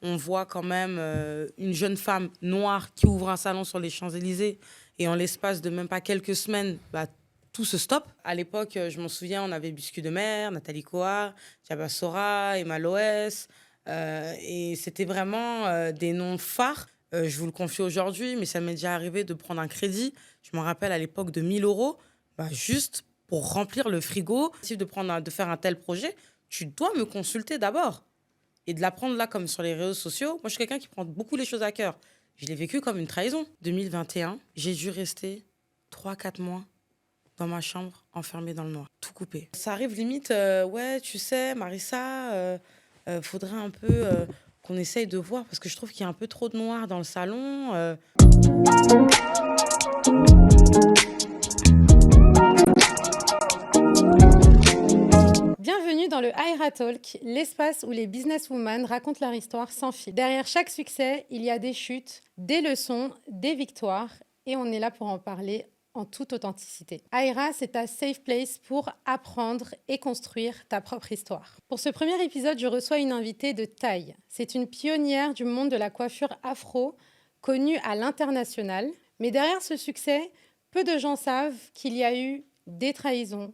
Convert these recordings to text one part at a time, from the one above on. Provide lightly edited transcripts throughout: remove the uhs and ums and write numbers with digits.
On voit quand même une jeune femme noire qui ouvre un salon sur les Champs-Élysées et en l'espace de même pas quelques semaines, tout se stoppe. À l'époque, je m'en souviens, on avait Biscuit de Mer, Nathalie Coa, Diaba Sora, Emma Loès. Et c'était vraiment des noms phares. Je vous le confie aujourd'hui, mais ça m'est déjà arrivé de prendre un crédit. Je me rappelle à l'époque de 1 000 euros, juste pour remplir le frigo. Si de faire un tel projet, tu dois me consulter d'abord et de l'apprendre là comme sur les réseaux sociaux. Moi, je suis quelqu'un qui prend beaucoup les choses à cœur. Je l'ai vécu comme une trahison. 2021, j'ai dû rester 3 4 mois dans ma chambre, enfermée dans le noir, tout coupé. Ça arrive limite, ouais, tu sais, Marissa, faudrait un peu qu'on essaye de voir, parce que je trouve qu'il y a un peu trop de noir dans le salon. Bienvenue dans le Aira Talk, l'espace où les businesswomen racontent leur histoire sans fil. Derrière chaque succès, il y a des chutes, des leçons, des victoires, et on est là pour en parler en toute authenticité. Aira, c'est ta safe place pour apprendre et construire ta propre histoire. Pour ce premier épisode, je reçois une invitée de taille. C'est une pionnière du monde de la coiffure afro, connue à l'international. Mais derrière ce succès, peu de gens savent qu'il y a eu des trahisons,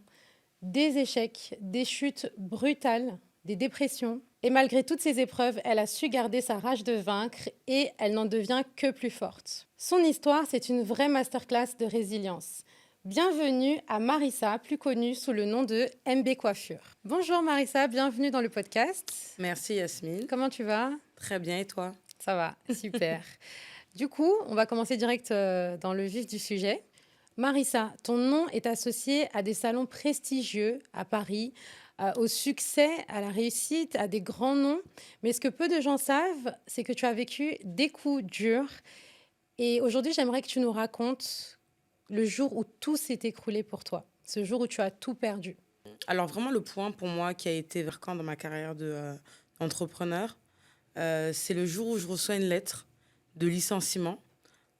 des échecs, des chutes brutales, des dépressions. Et malgré toutes ces épreuves, elle a su garder sa rage de vaincre et elle n'en devient que plus forte. Son histoire, c'est une vraie masterclass de résilience. Bienvenue à Marissa, plus connue sous le nom de MB Coiffure. Bonjour Marissa, bienvenue dans le podcast. Merci Yasmine. Comment tu vas ? Très bien, et toi ? Ça va, super. Du coup, on va commencer direct dans le vif du sujet. Marissa, ton nom est associé à des salons prestigieux à Paris, au succès, à la réussite, à des grands noms. Mais ce que peu de gens savent, c'est que tu as vécu des coups durs. Et aujourd'hui, j'aimerais que tu nous racontes le jour où tout s'est écroulé pour toi, ce jour où tu as tout perdu. Alors vraiment, le point pour moi qui a été marquant dans ma carrière d'entrepreneur, c'est le jour où je reçois une lettre de licenciement,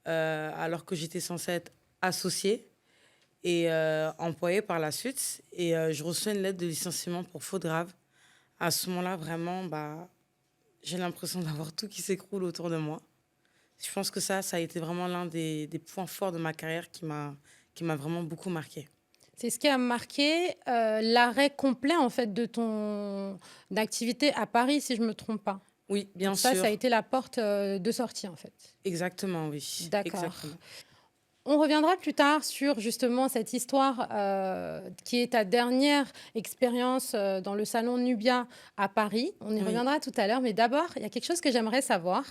alors que j'étais censée être associée et employée par la suite. Et je reçois une lettre de licenciement pour faute grave. À ce moment-là, vraiment, j'ai l'impression d'avoir tout qui s'écroule autour de moi. Je pense que ça a été vraiment l'un des points forts de ma carrière qui m'a vraiment beaucoup marqué. C'est ce qui a marqué l'arrêt complet en fait de ton activité à Paris, si je me trompe pas. Oui, bien Donc sûr. ça a été la porte de sortie en fait. Exactement, oui. D'accord. Exactement. On reviendra plus tard sur justement cette histoire qui est ta dernière expérience dans le salon Nubia à Paris. On y Oui. reviendra tout à l'heure, mais d'abord, il y a quelque chose que j'aimerais savoir.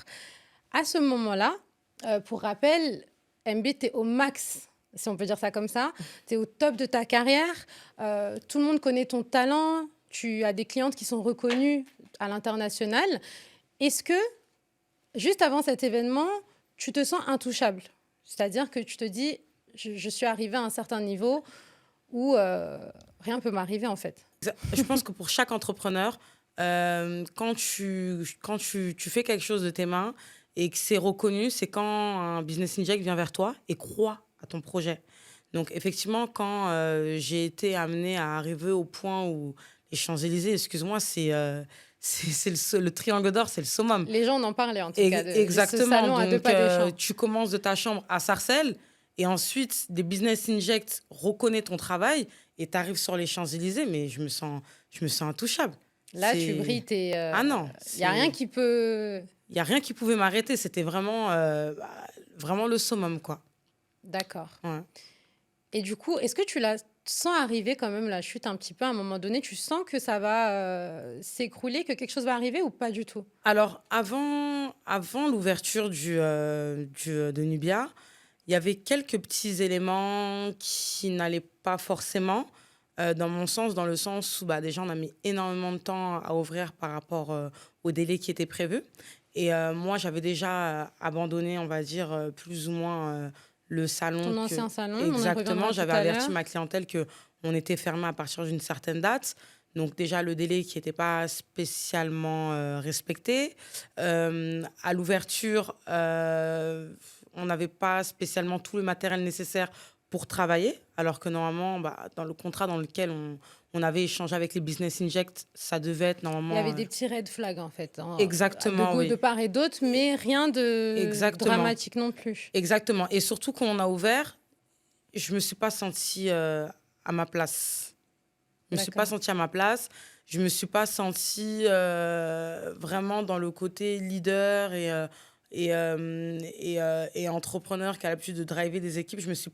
À ce moment-là, pour rappel, MB, tu es au max, si on peut dire ça comme ça. Tu es au top de ta carrière. Tout le monde connaît ton talent. Tu as des clientes qui sont reconnues à l'international. Est-ce que, juste avant cet événement, tu te sens intouchable ? C'est-à-dire que tu te dis, je suis arrivée à un certain niveau où rien ne peut m'arriver en fait. Je pense que pour chaque entrepreneur, quand tu fais quelque chose de tes mains et que c'est reconnu, c'est quand un business inject vient vers toi et croit à ton projet. Donc effectivement, quand j'ai été amenée à arriver au point où les Champs-Élysées, excuse-moi, c'est le triangle d'or, c'est le summum. Les gens en parlaient en tout cas de ce Exactement. salon à 2 Donc, pas des champs. tu commences de ta chambre à Sarcelles et ensuite, des business injects reconnaissent ton travail et tu arrives sur les Champs-Élysées, mais je me sens intouchable. Là, tu brilles. Ah non. Il n'y a rien qui peut... Il n'y a rien qui pouvait m'arrêter. C'était vraiment, vraiment le summum, quoi. D'accord. Ouais. Et du coup, est-ce que tu la sens arriver quand même, la chute un petit peu à un moment donné? Tu sens que ça va s'écrouler, que quelque chose va arriver ou pas du tout? Alors, avant l'ouverture de Nubia, il y avait quelques petits éléments qui n'allaient pas forcément, dans mon sens, dans le sens où déjà, on a mis énormément de temps à ouvrir par rapport au délai qui était prévu. Et moi, j'avais déjà abandonné, on va dire, plus ou moins le salon. Ton ancien salon, Exactement, j'avais averti ma... ma clientèle qu'on était fermé à partir d'une certaine date. Donc déjà, le délai qui n'était pas spécialement respecté. À l'ouverture, on n'avait pas spécialement tout le matériel nécessaire pour travailler, alors que normalement, dans le contrat dans lequel on avait échangé avec les Business Inject, ça devait être Il y normalement... avait des petits red flags, en fait, hein, Exactement, de oui. part et d'autre, mais rien de Exactement. dramatique non plus. Exactement. Et surtout, quand on a ouvert, je ne me suis pas sentie à ma place. Je ne me suis pas D'accord. sentie à ma place. Je ne me suis pas sentie vraiment dans le côté leader et entrepreneur qui a l'habitude de driver des équipes. Je ne me suis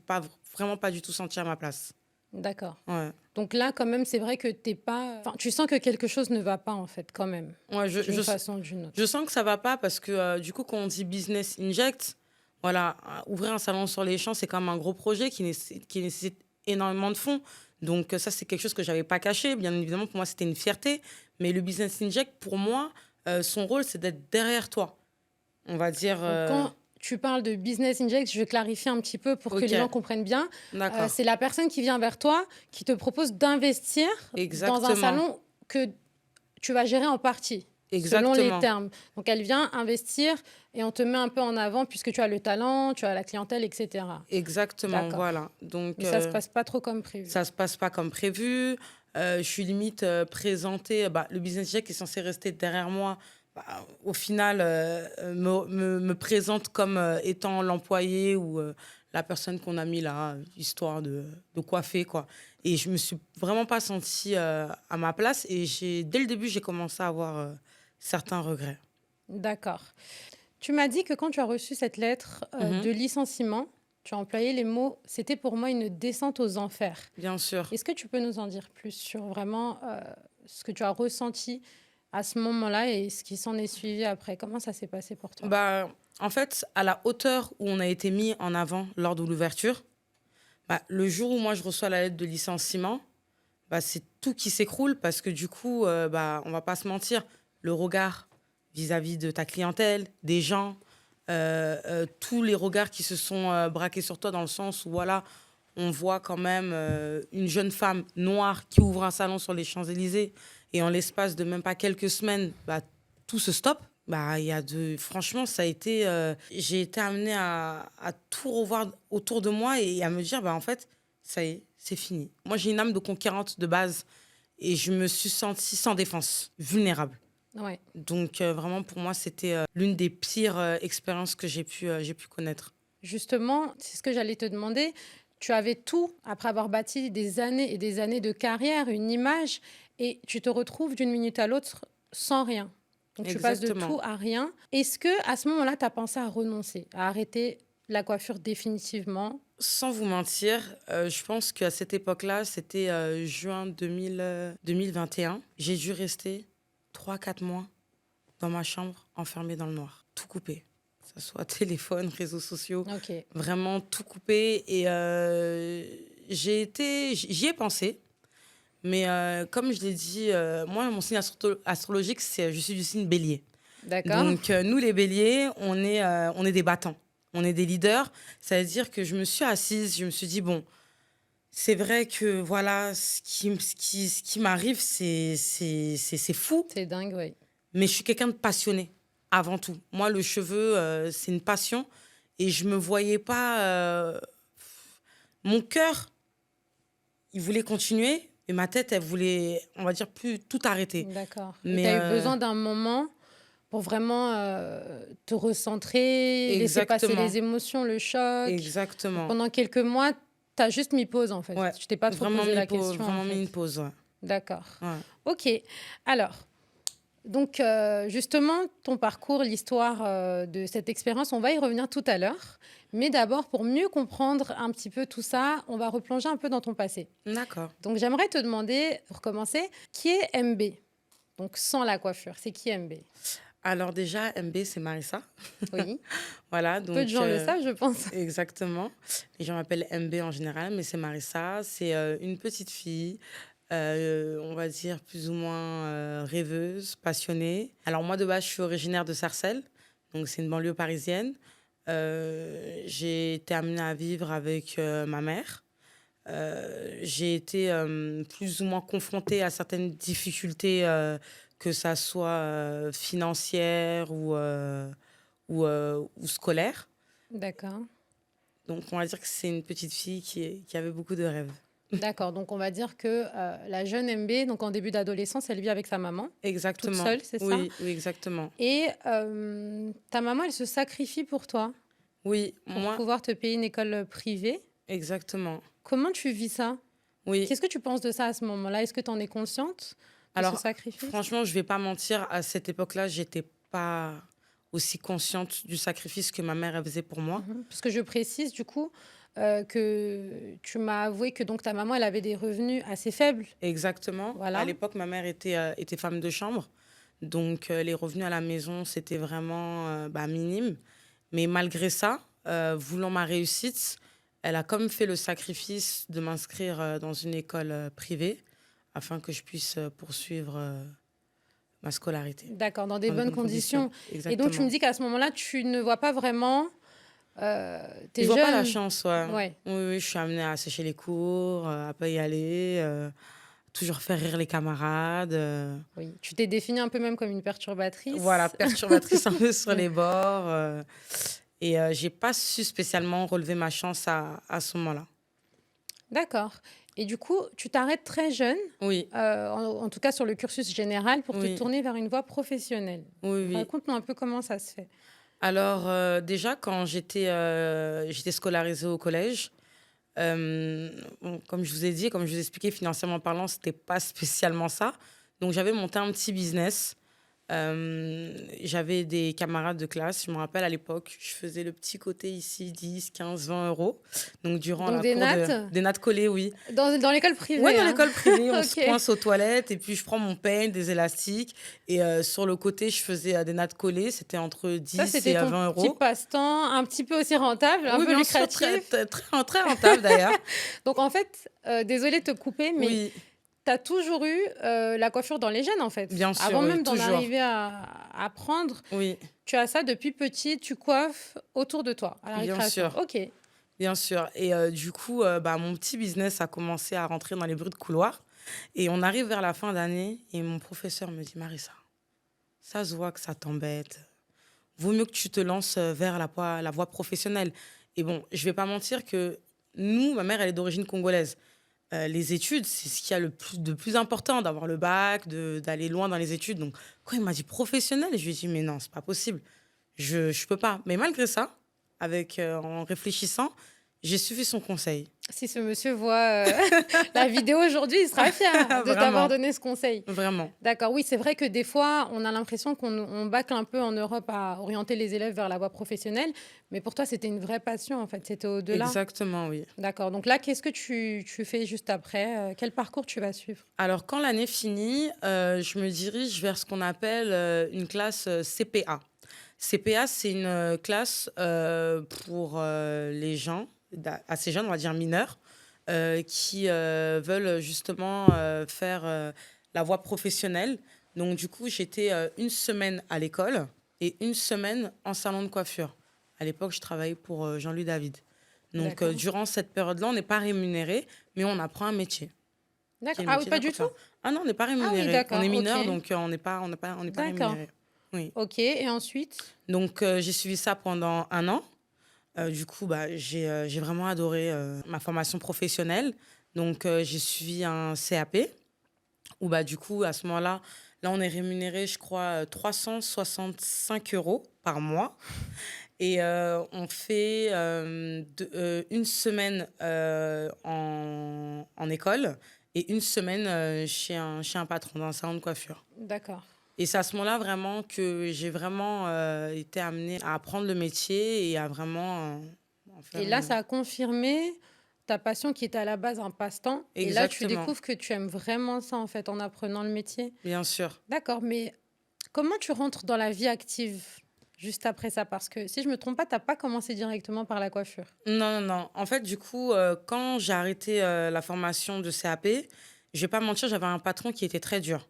vraiment pas du tout sentie à ma place. D'accord. Ouais. Donc là, quand même, c'est vrai que t'es pas... Enfin, tu sens que quelque chose ne va pas, en fait, quand même, Ouais, d'une façon ou d'une autre. je sens que ça ne va pas parce que du coup, quand on dit Business Inject, voilà, ouvrir un salon sur les champs, c'est quand même un gros projet qui nécessite énormément de fonds. Donc ça, c'est quelque chose que je n'avais pas caché. Bien évidemment, pour moi, c'était une fierté. Mais le Business Inject, pour moi, son rôle, c'est d'être derrière toi. On va dire... Donc, quand tu parles de Business Inject, je vais clarifier un petit peu pour que Ok. les gens comprennent bien. D'accord. C'est la personne qui vient vers toi, qui te propose d'investir dans un Exactement. salon que tu vas gérer en partie, selon les Exactement. termes. Donc, elle vient investir et on te met un peu en avant puisque tu as le talent, tu as la clientèle, etc. Exactement, D'accord. voilà. Donc, Mais ça ne se passe pas trop comme prévu. ça se passe pas comme prévu. Je suis limite présentée. Le Business Inject qui est censé rester derrière moi, au final, me présente comme étant l'employé ou la personne qu'on a mis là, histoire de coiffer, quoi. Et je me suis vraiment pas sentie à ma place. Et dès le début, j'ai commencé à avoir certains regrets. D'accord. Tu m'as dit que quand tu as reçu cette lettre Mhm. de licenciement, tu as employé les mots « c'était pour moi une descente aux enfers ». Bien sûr. Est-ce que tu peux nous en dire plus sur vraiment ce que tu as ressenti à ce moment-là et ce qui s'en est suivi après? Comment ça s'est passé pour toi? En fait, à la hauteur où on a été mis en avant lors de l'ouverture, le jour où moi je reçois la lettre de licenciement, c'est tout qui s'écroule parce que du coup, on va pas se mentir, le regard vis-à-vis de ta clientèle, des gens, tous les regards qui se sont braqués sur toi dans le sens où voilà, on voit quand même une jeune femme noire qui ouvre un salon sur les Champs-Élysées et en l'espace de même pas quelques semaines, tout se stoppe. Franchement, ça a été... j'ai été amenée à tout revoir autour de moi et à me dire, en fait, ça y est, c'est fini. Moi, j'ai une âme de conquérante de base et je me suis sentie sans défense, vulnérable. Ouais. Donc, vraiment, pour moi, c'était l'une des pires expériences que j'ai pu connaître. Justement, c'est ce que j'allais te demander. Tu avais tout, après avoir bâti des années et des années de carrière, une image, et tu te retrouves d'une minute à l'autre sans rien. Donc tu passes de Exactement. tout à rien. Est-ce que à ce moment-là, tu as pensé à renoncer, à arrêter la coiffure définitivement? Sans vous mentir, je pense qu'à cette époque-là, c'était juin 2021. J'ai dû rester 3-4 mois dans ma chambre, enfermée dans le noir, tout coupé. Que ce soit téléphone, réseaux sociaux, Ok. vraiment tout coupé. Et j'y ai pensé. Mais comme je l'ai dit, moi, mon signe astrologique, je suis du signe bélier. D'accord. Donc, nous, les béliers, on est des battants. On est des leaders. Ça veut dire que je me suis assise, je me suis dit, bon, c'est vrai que voilà, ce qui m'arrive, c'est fou. C'est dingue, oui. Mais je suis quelqu'un de passionné, avant tout. Moi, le cheveu, c'est une passion. Et je me voyais pas... Mon cœur, il voulait continuer. Et ma tête, elle voulait, on va dire, plus tout arrêter. D'accord. Mais Et tu as eu besoin d'un moment pour vraiment te recentrer, laisser passer exactement. les émotions, le choc. Exactement. Pendant quelques mois, tu as juste mis pause, en fait. Ouais, Je t'ai pas trop vraiment posé la mis pause, question, vraiment en mis fait. une pause, ouais. D'accord. Ouais. OK. Alors, donc, justement, ton parcours, l'histoire de cette expérience, on va y revenir tout à l'heure. Mais d'abord, pour mieux comprendre un petit peu tout ça, on va replonger un peu dans ton passé. D'accord. Donc, j'aimerais te demander, pour commencer, qui est MB? Donc, sans la coiffure, c'est qui MB? Alors déjà, MB, c'est Marissa. Oui. Voilà, donc... Peu de gens le savent, je pense. Exactement. Les gens m'appellent MB en général, mais c'est Marissa. C'est une petite fille, on va dire plus ou moins rêveuse, passionnée. Alors moi, de base, je suis originaire de Sarcelles, donc c'est une banlieue parisienne. J'ai été amenée à vivre avec ma mère. J'ai été plus ou moins confrontée à certaines difficultés, que ça soit financières ou scolaires. D'accord. Donc, on va dire que c'est une petite fille qui avait beaucoup de rêves. D'accord, donc on va dire que la jeune MB, donc en début d'adolescence, elle vit avec sa maman, toute Exactement. seule, c'est ça? Oui, oui, exactement. Et ta maman, elle se sacrifie pour toi, Oui, pour moi, pouvoir te payer une école privée. exactement. Comment tu vis ça? Oui. Qu'est-ce que tu penses de ça à ce moment-là? Est-ce que tu en es consciente de ce Alors, sacrifice? franchement, je vais pas mentir, à cette époque-là, j'étais pas aussi consciente du sacrifice que ma mère elle faisait pour moi. Parce que je précise du coup que tu m'as avoué que donc ta maman, elle avait des revenus assez faibles. Exactement. Voilà. À l'époque, ma mère était femme de chambre. Donc, les revenus à la maison, c'était vraiment minime. Mais malgré ça, voulant ma réussite, elle a comme fait le sacrifice de m'inscrire dans une école privée afin que je puisse poursuivre ma scolarité D'accord, dans des dans de bonnes bonnes conditions. conditions. Et donc tu me Exactement. dis qu'à ce moment-là, tu ne vois pas vraiment, Je t'es vois pas la jeune. chance, ouais. Ouais. Oui, oui, je suis amenée à sécher les cours, à pas y aller, toujours faire rire les camarades. Oui. Tu t'es définie un peu même comme une perturbatrice. Voilà, perturbatrice un peu sur les bords. Et j'ai pas su spécialement relever ma chance à ce moment-là. D'accord. Et du coup, tu t'arrêtes très jeune, Oui, en tout cas sur le cursus général, pour te oui, tourner vers une voie professionnelle. oui, oui. Raconte-nous un peu comment ça se fait. Alors, déjà, quand j'étais scolarisée au collège, bon, comme je vous ai dit, comme je vous ai expliqué, financièrement parlant, c'était pas spécialement ça. Donc, j'avais monté un petit business. J'avais des camarades de classe, je me rappelle à l'époque, je faisais le petit côté ici, 10, 15, 20 euros. Donc, durant Donc la des cour nattes des nattes collées, oui. dans l'école Ouais, privée, dans hein. l'école privée, on se Ok. coince aux toilettes et puis je prends mon peigne, des élastiques. Et sur le côté, je faisais des nattes collées. C'était entre Ça, 10 c'était et ton 20 petit euros. passe-temps, un petit peu aussi rentable, un Oui, peu bien sûr, lucratif. très rentable d'ailleurs. Donc en fait, désolée de te couper, mais Oui, tu as toujours eu la coiffure dans les gènes, en fait. bien sûr, Avant oui, même d'en toujours. arriver à apprendre, Oui, tu as ça depuis petit, tu coiffes autour de toi, à la bien récréation. sûr, Ok, bien sûr. Et du coup, mon petit business a commencé à rentrer dans les bruits de couloir. Et on arrive vers la fin d'année et mon professeur me dit, Marissa, ça se voit que ça t'embête. Vaut mieux que tu te lances vers la voie professionnelle. Et bon, je vais pas mentir que nous, ma mère, elle est d'origine congolaise. Les études, c'est ce qu'il y a de plus important, d'avoir le bac, d'aller loin dans les études. Donc, quand il m'a dit professionnel, je lui ai dit, mais non, c'est pas possible. Je peux pas. Mais malgré ça, en réfléchissant, j'ai suivi son conseil. si ce monsieur voit la vidéo aujourd'hui, il sera fier de t'avoir Vraiment, donné ce conseil. vraiment. D'accord, oui, c'est vrai que des fois, on a l'impression qu'on bâcle un peu en Europe à orienter les élèves vers la voie professionnelle, mais pour toi, c'était une vraie passion, en fait, c'était au-delà. Exactement, oui. D'accord, donc là, qu'est-ce que tu fais juste après? Quel parcours tu vas suivre? Alors, quand l'année finit, je me dirige vers ce qu'on appelle une classe CPA. CPA, c'est une classe pour les gens assez jeunes, on va dire mineurs, qui veulent justement faire la voie professionnelle. Donc, du coup, j'étais une semaine à l'école et une semaine en salon de coiffure. À l'époque, je travaillais pour Jean-Louis David. Donc, D'accord. durant cette période-là, on n'est pas rémunéré, mais on apprend un métier. Qui est D'accord. le Ah oui, métier pas du tout? d'apporteur. Ah non, on n'est pas Ah oui, rémunéré. On d'accord, est ok. mineur, donc on n'est pas D'accord. rémunéré. Oui. Ok, et ensuite? Donc, j'ai suivi ça pendant un an. Du coup, j'ai vraiment adoré ma formation professionnelle. Donc, j'ai suivi un CAP où, du coup, à ce moment-là, là, on est rémunéré, je crois, 365 euros par mois. Et on fait une semaine en école et une semaine chez un patron dans un salon de coiffure. D'accord. Et c'est à ce moment-là vraiment que j'ai vraiment été amenée à apprendre le métier et à vraiment en faire Et là, une... ça a confirmé ta passion qui était à la base un passe-temps. Et là, tu Exactement, découvres que tu aimes vraiment ça, en fait, en apprenant le métier. bien sûr. D'accord, mais comment tu rentres dans la vie active juste après ça? Parce que si je me trompe pas, t'as pas commencé directement par la coiffure. Non, non, non. En fait, du coup, quand j'ai arrêté la formation de CAP, je vais pas mentir, j'avais un patron qui était très dur.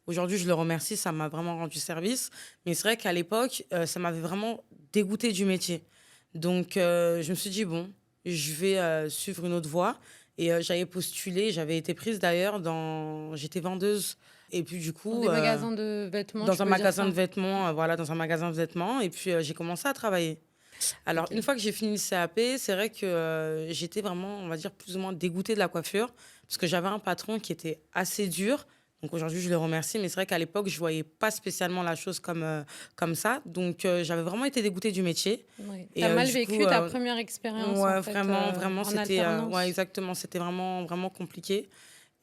Aujourd'hui, je le remercie, ça m'a vraiment rendu service. Mais c'est vrai qu'à l'époque, ça m'avait vraiment dégoûté du métier. Donc, je me suis dit, bon, je vais suivre une autre voie. Et j'avais postulé, j'avais été prise d'ailleurs dans... J'étais vendeuse. Et puis, du Dans coup, des magasins de vêtements, tu dans un peux dire magasin ça. de vêtements, voilà, dans un magasin de vêtements. Et puis, j'ai commencé à travailler. Alors, Ok. une fois que j'ai fini le CAP, c'est vrai que j'étais vraiment, on va dire, plus ou moins dégoûtée de la coiffure, parce que j'avais un patron qui était assez dur. Donc aujourd'hui, je le remercie, mais c'est vrai qu'à l'époque, je voyais pas spécialement la chose comme ça. Donc, j'avais vraiment été dégoûtée du métier. Ouais. Tu Et as mal du coup, vécu ta première expérience en ouais, fait vraiment, vraiment, en c'était, ouais, alternance. exactement, c'était vraiment, vraiment compliqué.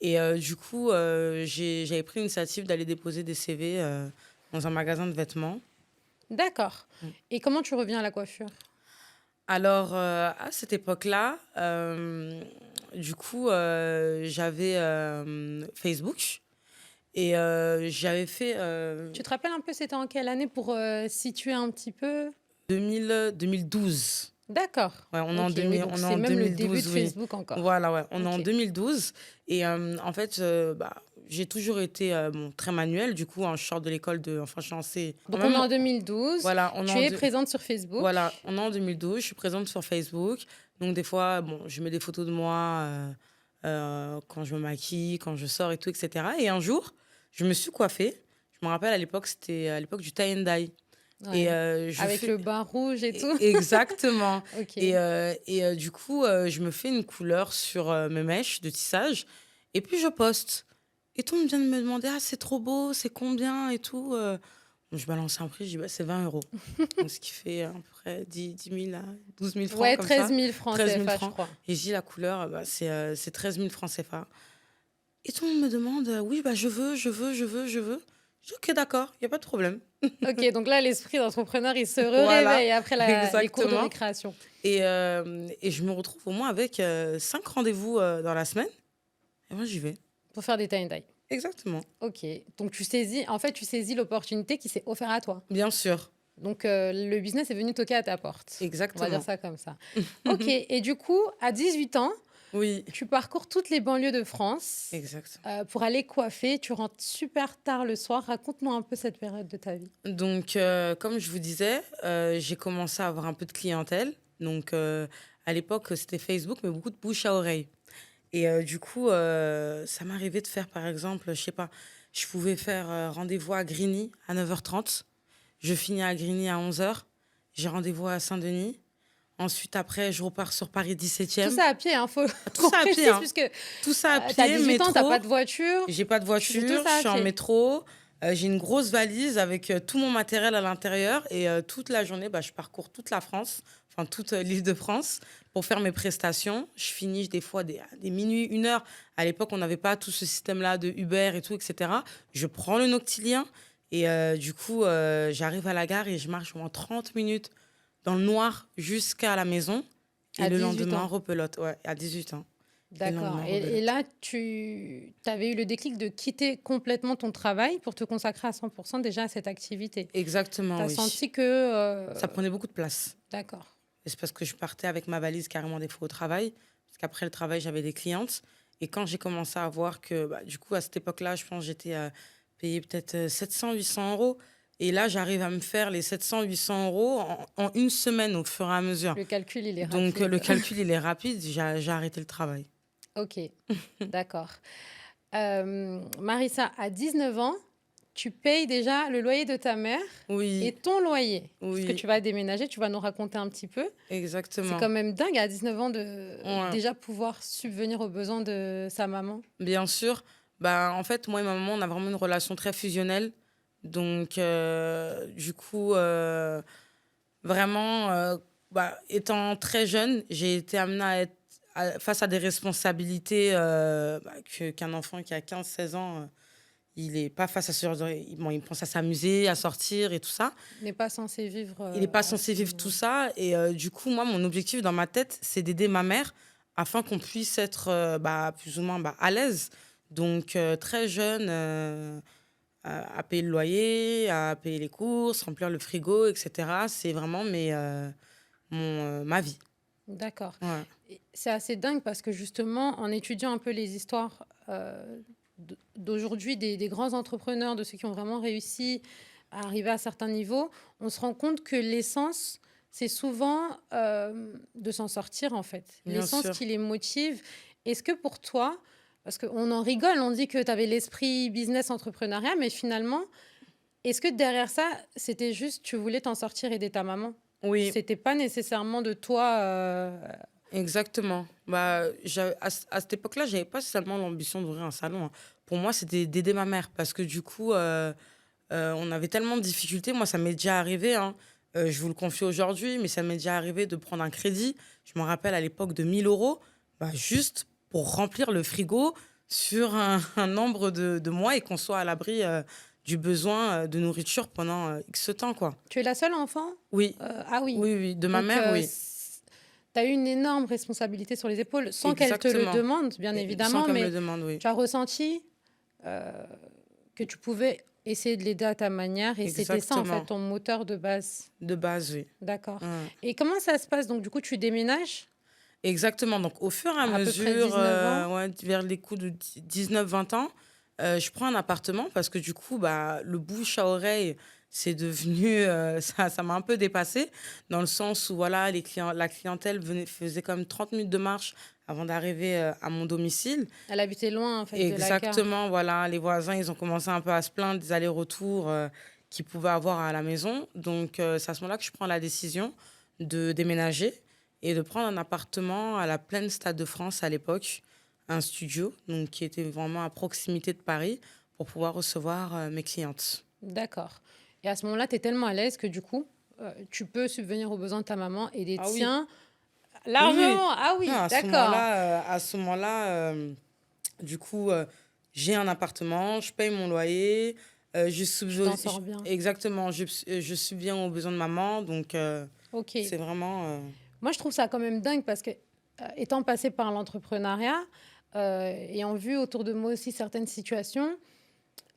Et du coup, j'avais pris l'initiative d'aller déposer des CV dans un magasin de vêtements. D'accord. Mm. Et comment tu reviens à la coiffure? Alors, à cette époque-là, du coup, j'avais Facebook et j'avais fait Tu te rappelles un peu c'était en quelle année pour situer un petit peu? 2012. D'accord. Ouais, on est en Ok, oui, 2000, donc on est c'est en même le début de 2012, oui. Facebook encore. Voilà, ouais, on est en Ok. 2012. Et en fait, bah, j'ai toujours été bon, très manuelle. Du coup, je sors de l'école de. Enfin, je suis lancée. Donc on est en 2012, Voilà, on est tu en es présente sur Facebook. voilà, on est en 2012. Je suis présente sur Facebook. Donc, des fois, bon, je mets des photos de moi quand je me maquille, quand je sors et tout, etc. Et un jour, je me suis coiffée. Je me rappelle, à l'époque, c'était à l'époque du tie and dye. Et Ouais. je Avec fais. le bain rouge et tout. Exactement. Ok. Et du coup, je me fais une couleur sur mes mèches de tissage et puis je poste. Et tout le monde vient de me demander, ah, c'est trop beau, c'est combien et tout. Donc, je balance un prix, je dis, bah, c'est 20 €. Donc, ce qui fait à peu près 10 000 à 12 000 francs, Ouais, comme 13 ça. 000 francs 13 000 CFA, je francs. crois. Et je dis, la couleur, bah, c'est 13 000 francs CFA. Et tout le monde me demande, oui, bah, je veux, je veux, je veux, je veux. Je dis, ok, d'accord, il n'y a pas de problème. Ok, donc là, l'esprit d'entrepreneur, il se Voilà, réveille après les cours de exactement. récréation. Et je me retrouve au moins avec 5 rendez-vous dans la semaine. Et moi, j'y vais. Pour faire des tie and dye. Exactement. Ok, donc tu saisis l'opportunité qui s'est offerte à toi. Bien sûr. Donc le business est venu toquer à ta porte. On va dire Exactement. ça comme ça. Ok, et du coup, à 18 ans, Oui, tu parcours toutes les banlieues de France exact. pour aller coiffer. Tu rentres super tard le soir. Raconte-nous un peu cette période de ta vie. Donc, comme je vous disais, j'ai commencé à avoir un peu de clientèle. Donc, à l'époque, c'était Facebook, mais beaucoup de bouche à oreille. Et du coup, ça m'arrivait de faire, par exemple, je sais pas, je pouvais faire rendez-vous à Grigny à 9h30. Je finis à Grigny à 11h. J'ai rendez-vous à Saint-Denis. Ensuite, après, je repars sur Paris Tout 17e. ça à pied, il faut Tout qu'on ça à pied, précise, hein. puisque Tout ça à tu as pied, 18 ans, tu n'as pas métro. de voiture. J'ai pas de Tu fais tout voiture, je ça à suis en pied. métro. J'ai une grosse valise avec tout mon matériel à l'intérieur. Et toute la journée, bah, je parcours toute la France, enfin toute l'île de France, pour faire mes prestations. Je finis des fois à des minuit, 1h. À l'époque, on n'avait pas tout ce système-là de Uber et tout, etc. Je prends le Noctilien et du coup, j'arrive à la gare et je marche pendant 30 minutes dans le noir jusqu'à la maison. Et À le 18 lendemain, ans. repelote, ouais, à 18 ans. Et le D'accord. lendemain, Et rebelote. là, tu avais eu le déclic de quitter complètement ton travail pour te consacrer à 100% déjà à cette activité. Tu Exactement, as oui. senti que... Ça prenait beaucoup de place. D'accord. Et c'est parce que je partais avec ma valise carrément des fois au travail. Parce qu'après le travail, j'avais des clientes. Et quand j'ai commencé à voir que, bah, du coup, à cette époque-là, je pense que j'étais payée peut-être 700, 800 €. Et là, j'arrive à me faire les 700, 800 € en une semaine au fur et à mesure. Le calcul, il est Donc, le rapide. calcul, il est rapide. J'ai arrêté le travail. Ok, d'accord. Marissa, à 19 ans, tu payes déjà le loyer de ta mère et Oui, ton loyer. Puisque oui, tu vas déménager, tu vas nous raconter un petit peu. C'est exactement. quand même dingue à 19 ans de Ouais. déjà pouvoir subvenir aux besoins de sa maman. Bien sûr. Bah, en fait, moi et ma maman, on a vraiment une relation très fusionnelle. Donc, du coup, vraiment, bah, étant très jeune, j'ai été amenée à être face à des responsabilités bah, qu'un enfant qui a 15 16 ans, il n'est pas face à ce genre de... Bon, il pense à s'amuser, à sortir et tout ça. N'est pas censé vivre Il n'est pas à censé ce vivre tout niveau. ça. Et du coup, moi, mon objectif dans ma tête, c'est d'aider ma mère afin qu'on puisse être bah, plus ou moins bah, à l'aise. Donc, très jeune, à payer le loyer, à payer les courses, remplir le frigo, etc. C'est vraiment ma vie. D'accord. Ouais. Et c'est assez dingue parce que justement, en étudiant un peu les histoires d'aujourd'hui des grands entrepreneurs, de ceux qui ont vraiment réussi à arriver à certains niveaux, on se rend compte que l'essence, c'est souvent de s'en sortir en fait. Bien L'essence sûr. qui les motive. Est-ce que pour toi, parce qu'on en rigole, on dit que tu avais l'esprit business entrepreneuriat, mais finalement, est-ce que derrière ça, c'était juste tu voulais t'en sortir, aider ta maman? Oui, C'était pas nécessairement de toi. exactement. À cette époque-là, j'avais pas seulement l'ambition d'ouvrir un salon, hein. Pour moi, c'était d'aider ma mère parce que du coup, on avait tellement de difficultés. Moi, ça m'est déjà arrivé, hein. Je vous le confie aujourd'hui, mais ça m'est déjà arrivé de prendre un crédit. Je me rappelle à l'époque de 1 000 euros, juste pour remplir le frigo sur un nombre de mois et qu'on soit à l'abri du besoin de nourriture pendant X temps, quoi. Tu es la seule enfant? Oui, Ah oui. oui, oui, de ma Donc, mère, oui. tu as eu une énorme responsabilité sur les épaules, sans qu'elle te le Exactement. demande, bien Et sans évidemment, qu'elle me le mais demande, oui. tu as ressenti euh, que tu pouvais essayer de l'aider à ta manière, et c'était ça, en fait, Exactement. ton moteur de base. De base, oui. D'accord. Ouais. Et comment ça se passe? Donc, du coup, tu déménages Exactement. Donc, au fur et à à peu près mesure, 19 ans. ouais, vers les coups de 19-20 ans, je prends un appartement parce que du coup, le bouche à oreille, c'est devenu, ça m'a un peu dépassé dans le sens où voilà, la clientèle faisait comme 30 minutes de marche avant d'arriver à mon domicile. Elle habitait loin, en fait, de la gare. Exactement, voilà, les voisins, ils ont commencé un peu à se plaindre des allers-retours qu'ils pouvaient avoir à la maison. Donc, c'est à ce moment-là que je prends la décision de déménager et de prendre un appartement à la Plaine Stade de France à l'époque, un studio, donc qui était vraiment à proximité de Paris pour pouvoir recevoir mes clientes. D'accord. Et à ce moment-là, tu es tellement à l'aise que, du coup, tu peux subvenir aux besoins de ta maman et des Ah oui, tiens oui, oui. largement. Ah Non, oui, d'accord. à ce moment-là, du coup, j'ai un appartement, je paye mon loyer, je Tu t'en sors bien. exactement, je subviens aux besoins de maman, donc Ok. c'est vraiment... Moi, je trouve ça quand même dingue parce que, étant passée par l'entrepreneuriat, ayant vu autour de moi aussi certaines situations,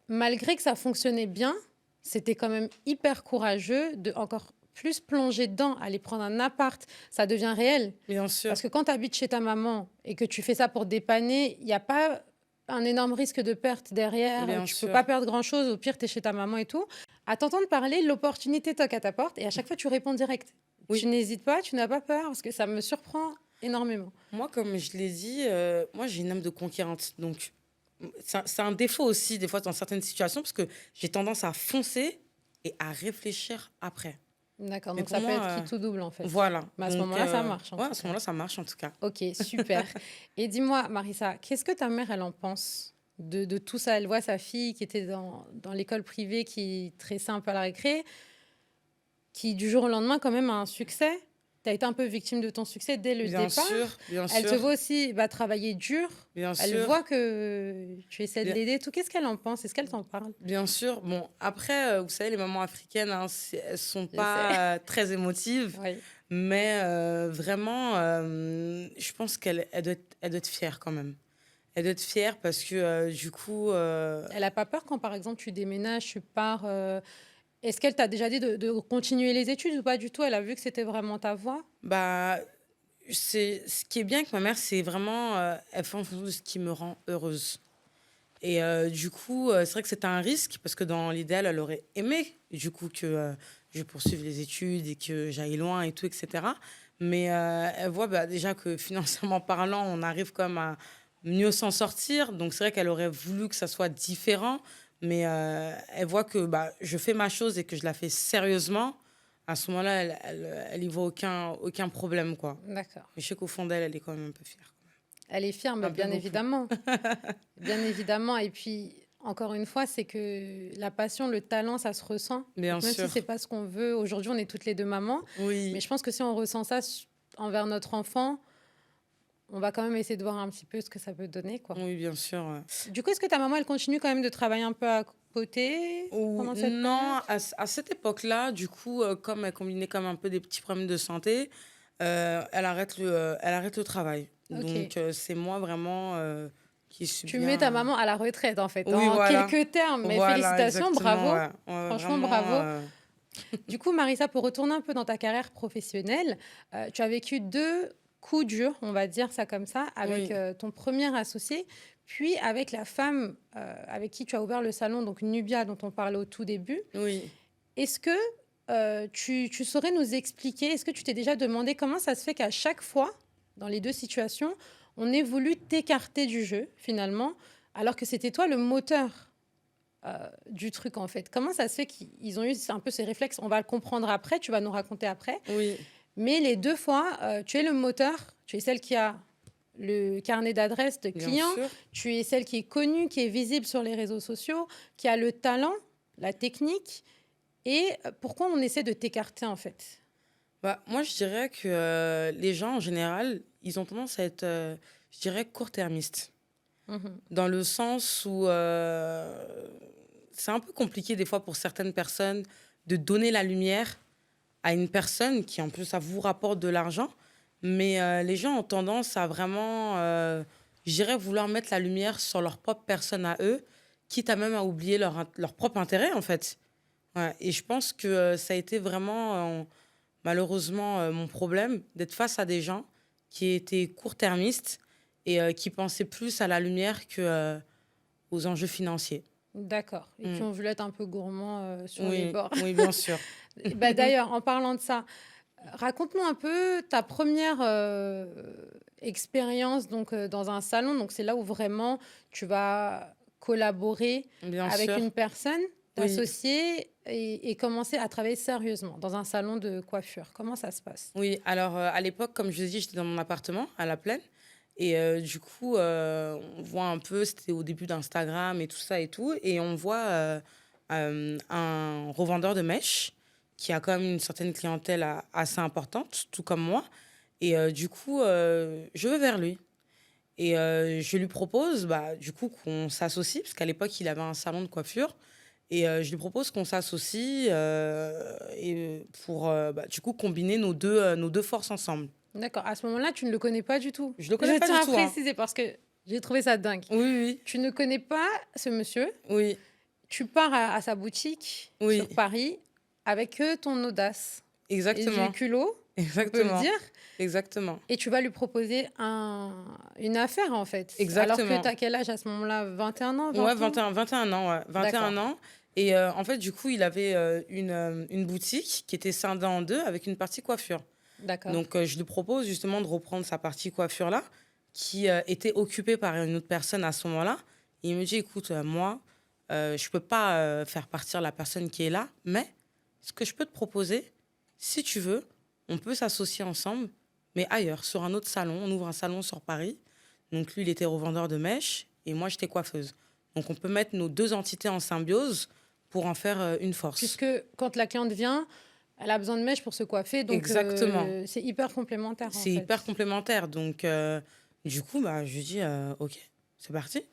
malgré que ça fonctionnait bien, c'était quand même hyper courageux de encore plus plonger dedans, aller prendre un appart. Ça devient réel. Bien sûr, Parce que quand tu habites chez ta maman et que tu fais ça pour dépanner, il n'y a pas un énorme risque de perte derrière. bien Tu peux sûr. pas perdre grand-chose. Au pire, tu es chez ta maman et tout. À t'entendre parler, l'opportunité toque à ta porte et à chaque fois, tu réponds direct. Tu Oui, n'hésites pas, tu n'as pas peur parce que ça me surprend énormément. moi, comme je l'ai dit, moi, j'ai une âme de conquérante, donc c'est un défaut aussi, des fois, dans certaines situations, parce que j'ai tendance à foncer et à réfléchir après. D'accord, Mais donc pour ça peut moi, être qui tout double en fait. voilà. Mais à ce Donc, moment-là, ça marche en ouais, tout à ce cas. moment-là, ça marche en tout cas. Ok, super. Et dis-moi, Marissa, qu'est-ce que ta mère, elle en pense de tout ça? Elle voit sa fille qui était dans l'école privée, qui tressait un peu à la récré, qui du jour au lendemain quand même a un succès. Tu as été un peu victime de ton succès dès le Bien départ. sûr, bien Elle te sûr, voit aussi travailler dur. bien Elle sûr. voit que tu essaies de Bien, l'aider. Tout, qu'est-ce qu'elle en pense? Est-ce qu'elle t'en parle? bien sûr. Bon, après, vous savez, les mamans africaines, hein, elles sont Je sais. pas très émotives, Oui. mais vraiment, je pense elle doit être fière quand même. Elle doit être fière parce que du coup, Elle a pas peur quand, par exemple, tu déménages, tu pars. Est-ce qu'elle t'a déjà dit de continuer les études ou pas du tout? Elle a vu que c'était vraiment ta voie? bah, c'est ce qui est bien avec ma mère, c'est vraiment, elle fait en fonction de ce qui me rend heureuse. Et du coup, c'est vrai que c'était un risque parce que dans l'idéal, elle aurait aimé du coup que je poursuive les études et que j'aille loin et tout, etc. Mais elle voit déjà que financièrement parlant, on arrive quand même à mieux s'en sortir. Donc c'est vrai qu'elle aurait voulu que ça soit différent, mais elle voit que je fais ma chose et que je la fais sérieusement. À ce moment-là, elle y voit aucun problème, quoi. D'accord. Mais je sais qu'au fond d'elle, elle est quand même un peu fière. Elle est fière, mais Un peu bien beaucoup. évidemment. Bien évidemment. Et puis, encore une fois, c'est que la passion, le talent, ça se ressent. Bien Donc, même si sûr. c'est pas ce qu'on veut, aujourd'hui, on est toutes les deux mamans. Mais Oui, je pense que si on ressent ça envers notre enfant, on va quand même essayer de voir un petit peu ce que ça peut donner, quoi. oui, bien sûr. Du coup, est-ce que ta maman, elle continue quand même de travailler un peu à côté Ou pendant cette période? non, à cette époque-là, du coup, comme elle combinait comme un peu des petits problèmes de santé, elle arrête le travail. Ok. Donc, c'est moi vraiment qui Tu mets ta subviens. maman à la retraite, en fait, Oui, en voilà. quelques termes. Mais Voilà, félicitations, exactement. bravo. Ouais. Ouais, Franchement, vraiment. bravo. Du coup, Marissa, pour retourner un peu dans ta carrière professionnelle, tu as vécu deux coups durs, on va dire ça comme ça, avec Oui, ton premier associé, puis avec la femme avec qui tu as ouvert le salon, donc Nubia, dont on parlait au tout début. oui. Est-ce que tu saurais nous expliquer, est-ce que tu t'es déjà demandé comment ça se fait qu'à chaque fois, dans les deux situations, on ait voulu t'écarter du jeu, finalement, alors que c'était toi le moteur du truc, en fait. Comment ça se fait qu'ils ont eu un peu ces réflexes? On va le comprendre après, tu vas nous raconter après. Oui, Mais les deux fois, tu es le moteur, tu es celle qui a le carnet d'adresses de bien clients, sûr. tu es celle qui est connue, qui est visible sur les réseaux sociaux, qui a le talent, la technique. Et pourquoi on essaie de t'écarter, en fait? Bah, moi, je dirais que les gens, en général, ils ont tendance à être, je dirais, court-termistes. Mhm. Dans le sens où c'est un peu compliqué des fois pour certaines personnes de donner la lumière à une personne qui en plus ça vous rapporte de l'argent, mais les gens ont tendance à vraiment, je dirais, vouloir mettre la lumière sur leur propre personne à eux, quitte à même à oublier leur propre intérêt en fait. Ouais, et je pense que ça a été vraiment, malheureusement, mon problème d'être face à des gens qui étaient court-termistes et qui pensaient plus à la lumière que, aux enjeux financiers. D'accord. Et qui Mm. ont voulu être un peu gourmands sur les Oui, bords. oui, bien sûr. Bah, d'ailleurs, en parlant de ça, raconte-nous un peu ta première expérience donc, dans un salon. Donc, c'est là où vraiment tu vas collaborer Bien avec sûr. une personne, Oui, t'associer et commencer à travailler sérieusement dans un salon de coiffure. Comment ça se passe? oui. Alors, à l'époque, comme je vous ai dit, j'étais dans mon appartement à La Plaine. Et du coup, on voit un peu, c'était au début d'Instagram et tout ça et tout. Et on voit un revendeur de mèches qui a quand même une certaine clientèle assez importante, tout comme moi. Et du coup, je vais vers lui. Et je lui propose, bah, du coup, qu'on s'associe, parce qu'à l'époque, il avait un salon de coiffure. Et je lui propose qu'on s'associe et pour, bah, du coup, combiner nos deux forces ensemble. D'accord. À ce moment-là, tu ne le connais pas du tout. Je le connais Je pas tiens du à tout, hein. préciser parce que j'ai trouvé ça dingue. Oui, Tu ne connais pas ce monsieur. oui, Tu pars à sa boutique oui, sur Paris avec ton audace et du exactement, culot, on peut le exactement, dire, exactement, et tu vas lui proposer une affaire en fait. Alors que tu exactement. as quel âge à ce moment-là? 21 ans, Ouais, 20 ans? 21 ans, ouais, 21 D'accord, ans. Et en fait, du coup, il avait une boutique qui était scindée en deux avec une partie coiffure. d'accord. Donc, je lui propose justement de reprendre sa partie coiffure-là, qui était occupée par une autre personne à ce moment-là. Et il me dit, écoute, moi, je peux pas faire partir la personne qui est là, mais ce que je peux te proposer, si tu veux, on peut s'associer ensemble, mais ailleurs, sur un autre salon. On ouvre un salon sur Paris. Donc, lui, il était revendeur de mèches et moi, j'étais coiffeuse. Donc, on peut mettre nos deux entités en symbiose pour en faire une force. Puisque quand la cliente vient, elle a besoin de mèches pour se coiffer, donc Exactement. c'est hyper complémentaire en C'est fait. hyper complémentaire. Donc, du coup, bah, je lui dis, OK, c'est parti.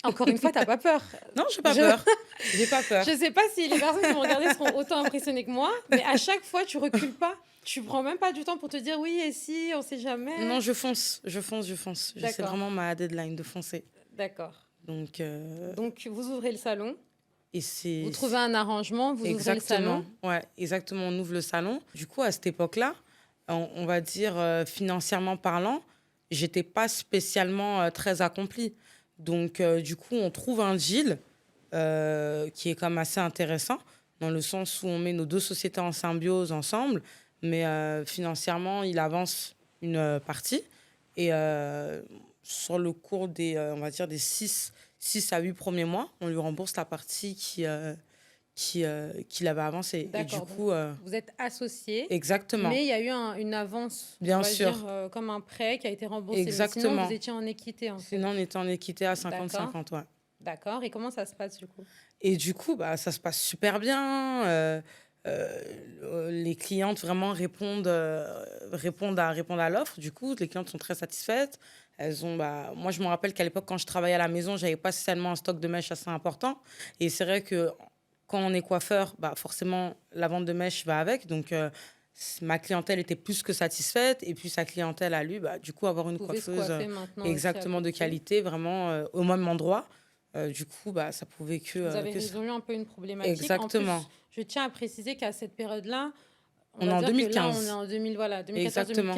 Encore une fois, t'as pas peur. Non, j'ai pas Je peur. J'ai pas peur. je sais pas si les personnes qui vont regarder seront autant impressionnées que moi, mais à chaque fois, tu recules pas. Tu prends même pas du temps pour te dire oui et si, on sait jamais. Non, je fonce, je fonce, je fonce. C'est D'accord, vraiment ma deadline de foncer. d'accord. Donc, Donc, vous ouvrez le salon, et c'est vous trouvez un arrangement, vous ouvrez le exactement, salon. ouais, exactement. On ouvre le salon. Du coup, à cette époque-là, on va dire financièrement parlant, j'étais pas spécialement très accomplie. Donc, du coup, on trouve un deal qui est quand même assez intéressant, dans le sens où on met nos deux sociétés en symbiose ensemble, mais financièrement, il avance une partie. Et sur le cours des, on va dire, des 6 à 8 premiers mois, on lui rembourse la partie qu'il avait avancée. Et du D'accord, donc coup, vous êtes associés, exactement, mais il y a eu une avance, on bien va sûr, dire, comme un prêt qui a été remboursé. Mais sinon, exactement. vous étiez en équité, en fait. Sinon, on était en équité à D'accord, 50-50, ouais. d'accord. Et comment ça se passe, du coup? Et du coup, bah, ça se passe super bien. Les clientes vraiment répondent à l'offre. Du coup, les clientes sont très satisfaites. Elles ont, bah, moi, je me rappelle qu'à l'époque, quand je travaillais à la maison, j'avais pas spécialement un stock de mèches assez important. Et c'est vrai que quand on est coiffeur, bah, forcément, la vente de mèches va avec. Donc, ma clientèle était plus que satisfaite. Et puis, sa clientèle a lui, bah, du coup, avoir Vous une pouvez se coiffeuse coiffer maintenant aussi à exactement de côté. qualité, vraiment au même endroit. Du coup, bah, ça pouvait Vous avez que ça. résolu un peu une problématique. En Exactement. plus, je tiens à préciser qu'à cette période-là, on On est va en dire que là, on est 2015. en 2000, voilà, Exactement.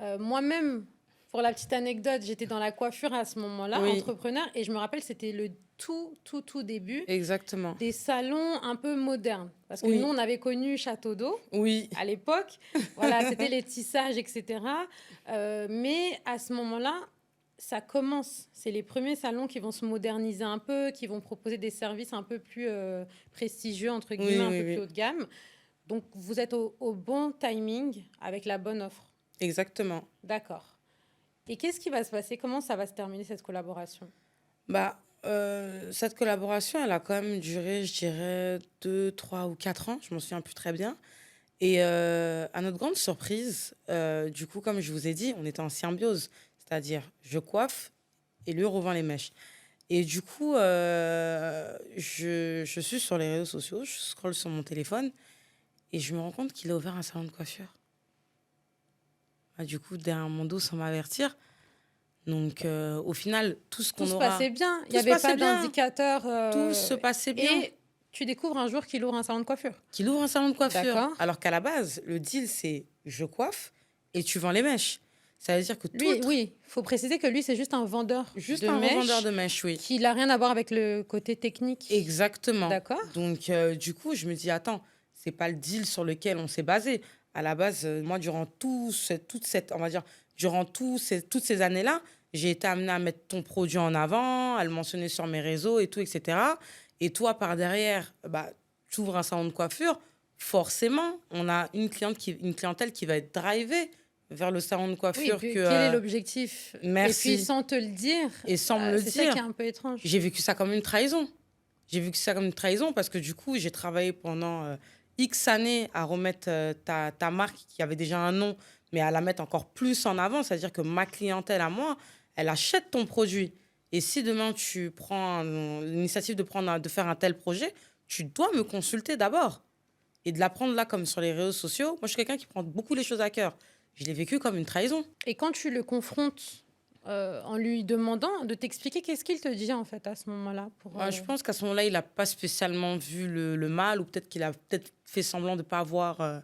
2014-2015. Moi-même, pour la petite anecdote, j'étais dans la coiffure à ce moment-là, Oui, entrepreneur, et je me rappelle, c'était le tout début exactement. des salons un peu modernes. Parce que nous, Oui, on avait connu Château d'Eau oui, à l'époque. Voilà, c'était les tissages, etc. Mais à ce moment-là, ça commence. C'est les premiers salons qui vont se moderniser un peu, qui vont proposer des services un peu plus prestigieux, entre guillemets, un peu plus haut de gamme. Donc, vous êtes au bon timing avec la bonne offre. Exactement. D'accord. Et qu'est-ce qui va se passer? Comment ça va se terminer, cette collaboration? Cette collaboration, elle a quand même duré, je dirais, 2, 3 ou 4 ans. Je m'en souviens plus très bien. Et à notre grande surprise, du coup, comme je vous ai dit, on était en symbiose. C'est-à-dire, je coiffe et lui revend les mèches. Et du coup, je suis sur les réseaux sociaux, je scrolle sur mon téléphone et je me rends compte qu'il a ouvert un salon de coiffure. Du coup, derrière mon dos, sans m'avertir. Donc, au final, tout ce qu'on Tout se aura... passait bien. Il Tout n'y se avait passait pas bien. d'indicateur. Tout se passait bien. Et tu découvres un jour qu'il ouvre un salon de coiffure. Qu'il ouvre un salon de coiffure. D'accord. Alors qu'à la base, le deal, c'est je coiffe et tu vends les mèches. Ça veut dire que Lui, oui, il faut préciser que lui, c'est juste un vendeur juste de un mèches revendeur de mèches, oui. qui n'a rien à voir avec le côté technique. Exactement. D'accord. Donc, du coup, je me dis, attends, c'est pas le deal sur lequel on s'est basé. À la base, moi, durant on va dire, durant toutes ces années-là, j'ai été amenée à mettre ton produit en avant, à le mentionner sur mes réseaux et tout, etc. Et toi, par derrière, tu ouvres un salon de coiffure, forcément, on a une clientèle qui va être drivée vers le salon de Oui, coiffure. puis quel est l'objectif? Merci. Et puis sans te le dire, Et sans me le c'est dire, ça qui est un peu étrange. j'ai vécu ça comme une trahison. J'ai vécu ça comme une trahison parce que du coup, j'ai travaillé pendant X années à remettre ta marque qui avait déjà un nom, mais à la mettre encore plus en avant. C'est-à-dire que ma clientèle à moi, elle achète ton produit. Et si demain, tu prends l'initiative de faire un tel projet, tu dois me consulter d'abord. Et de l'apprendre là, comme sur les réseaux sociaux, moi, je suis quelqu'un qui prend beaucoup les choses à cœur. Je l'ai vécu comme une trahison. Et quand tu le confrontes en lui demandant de t'expliquer, qu'est-ce qu'il te dit en fait à ce moment-là Je pense qu'à ce moment-là, il n'a pas spécialement vu le mal, ou peut-être qu'il a peut-être fait semblant de ne pas voir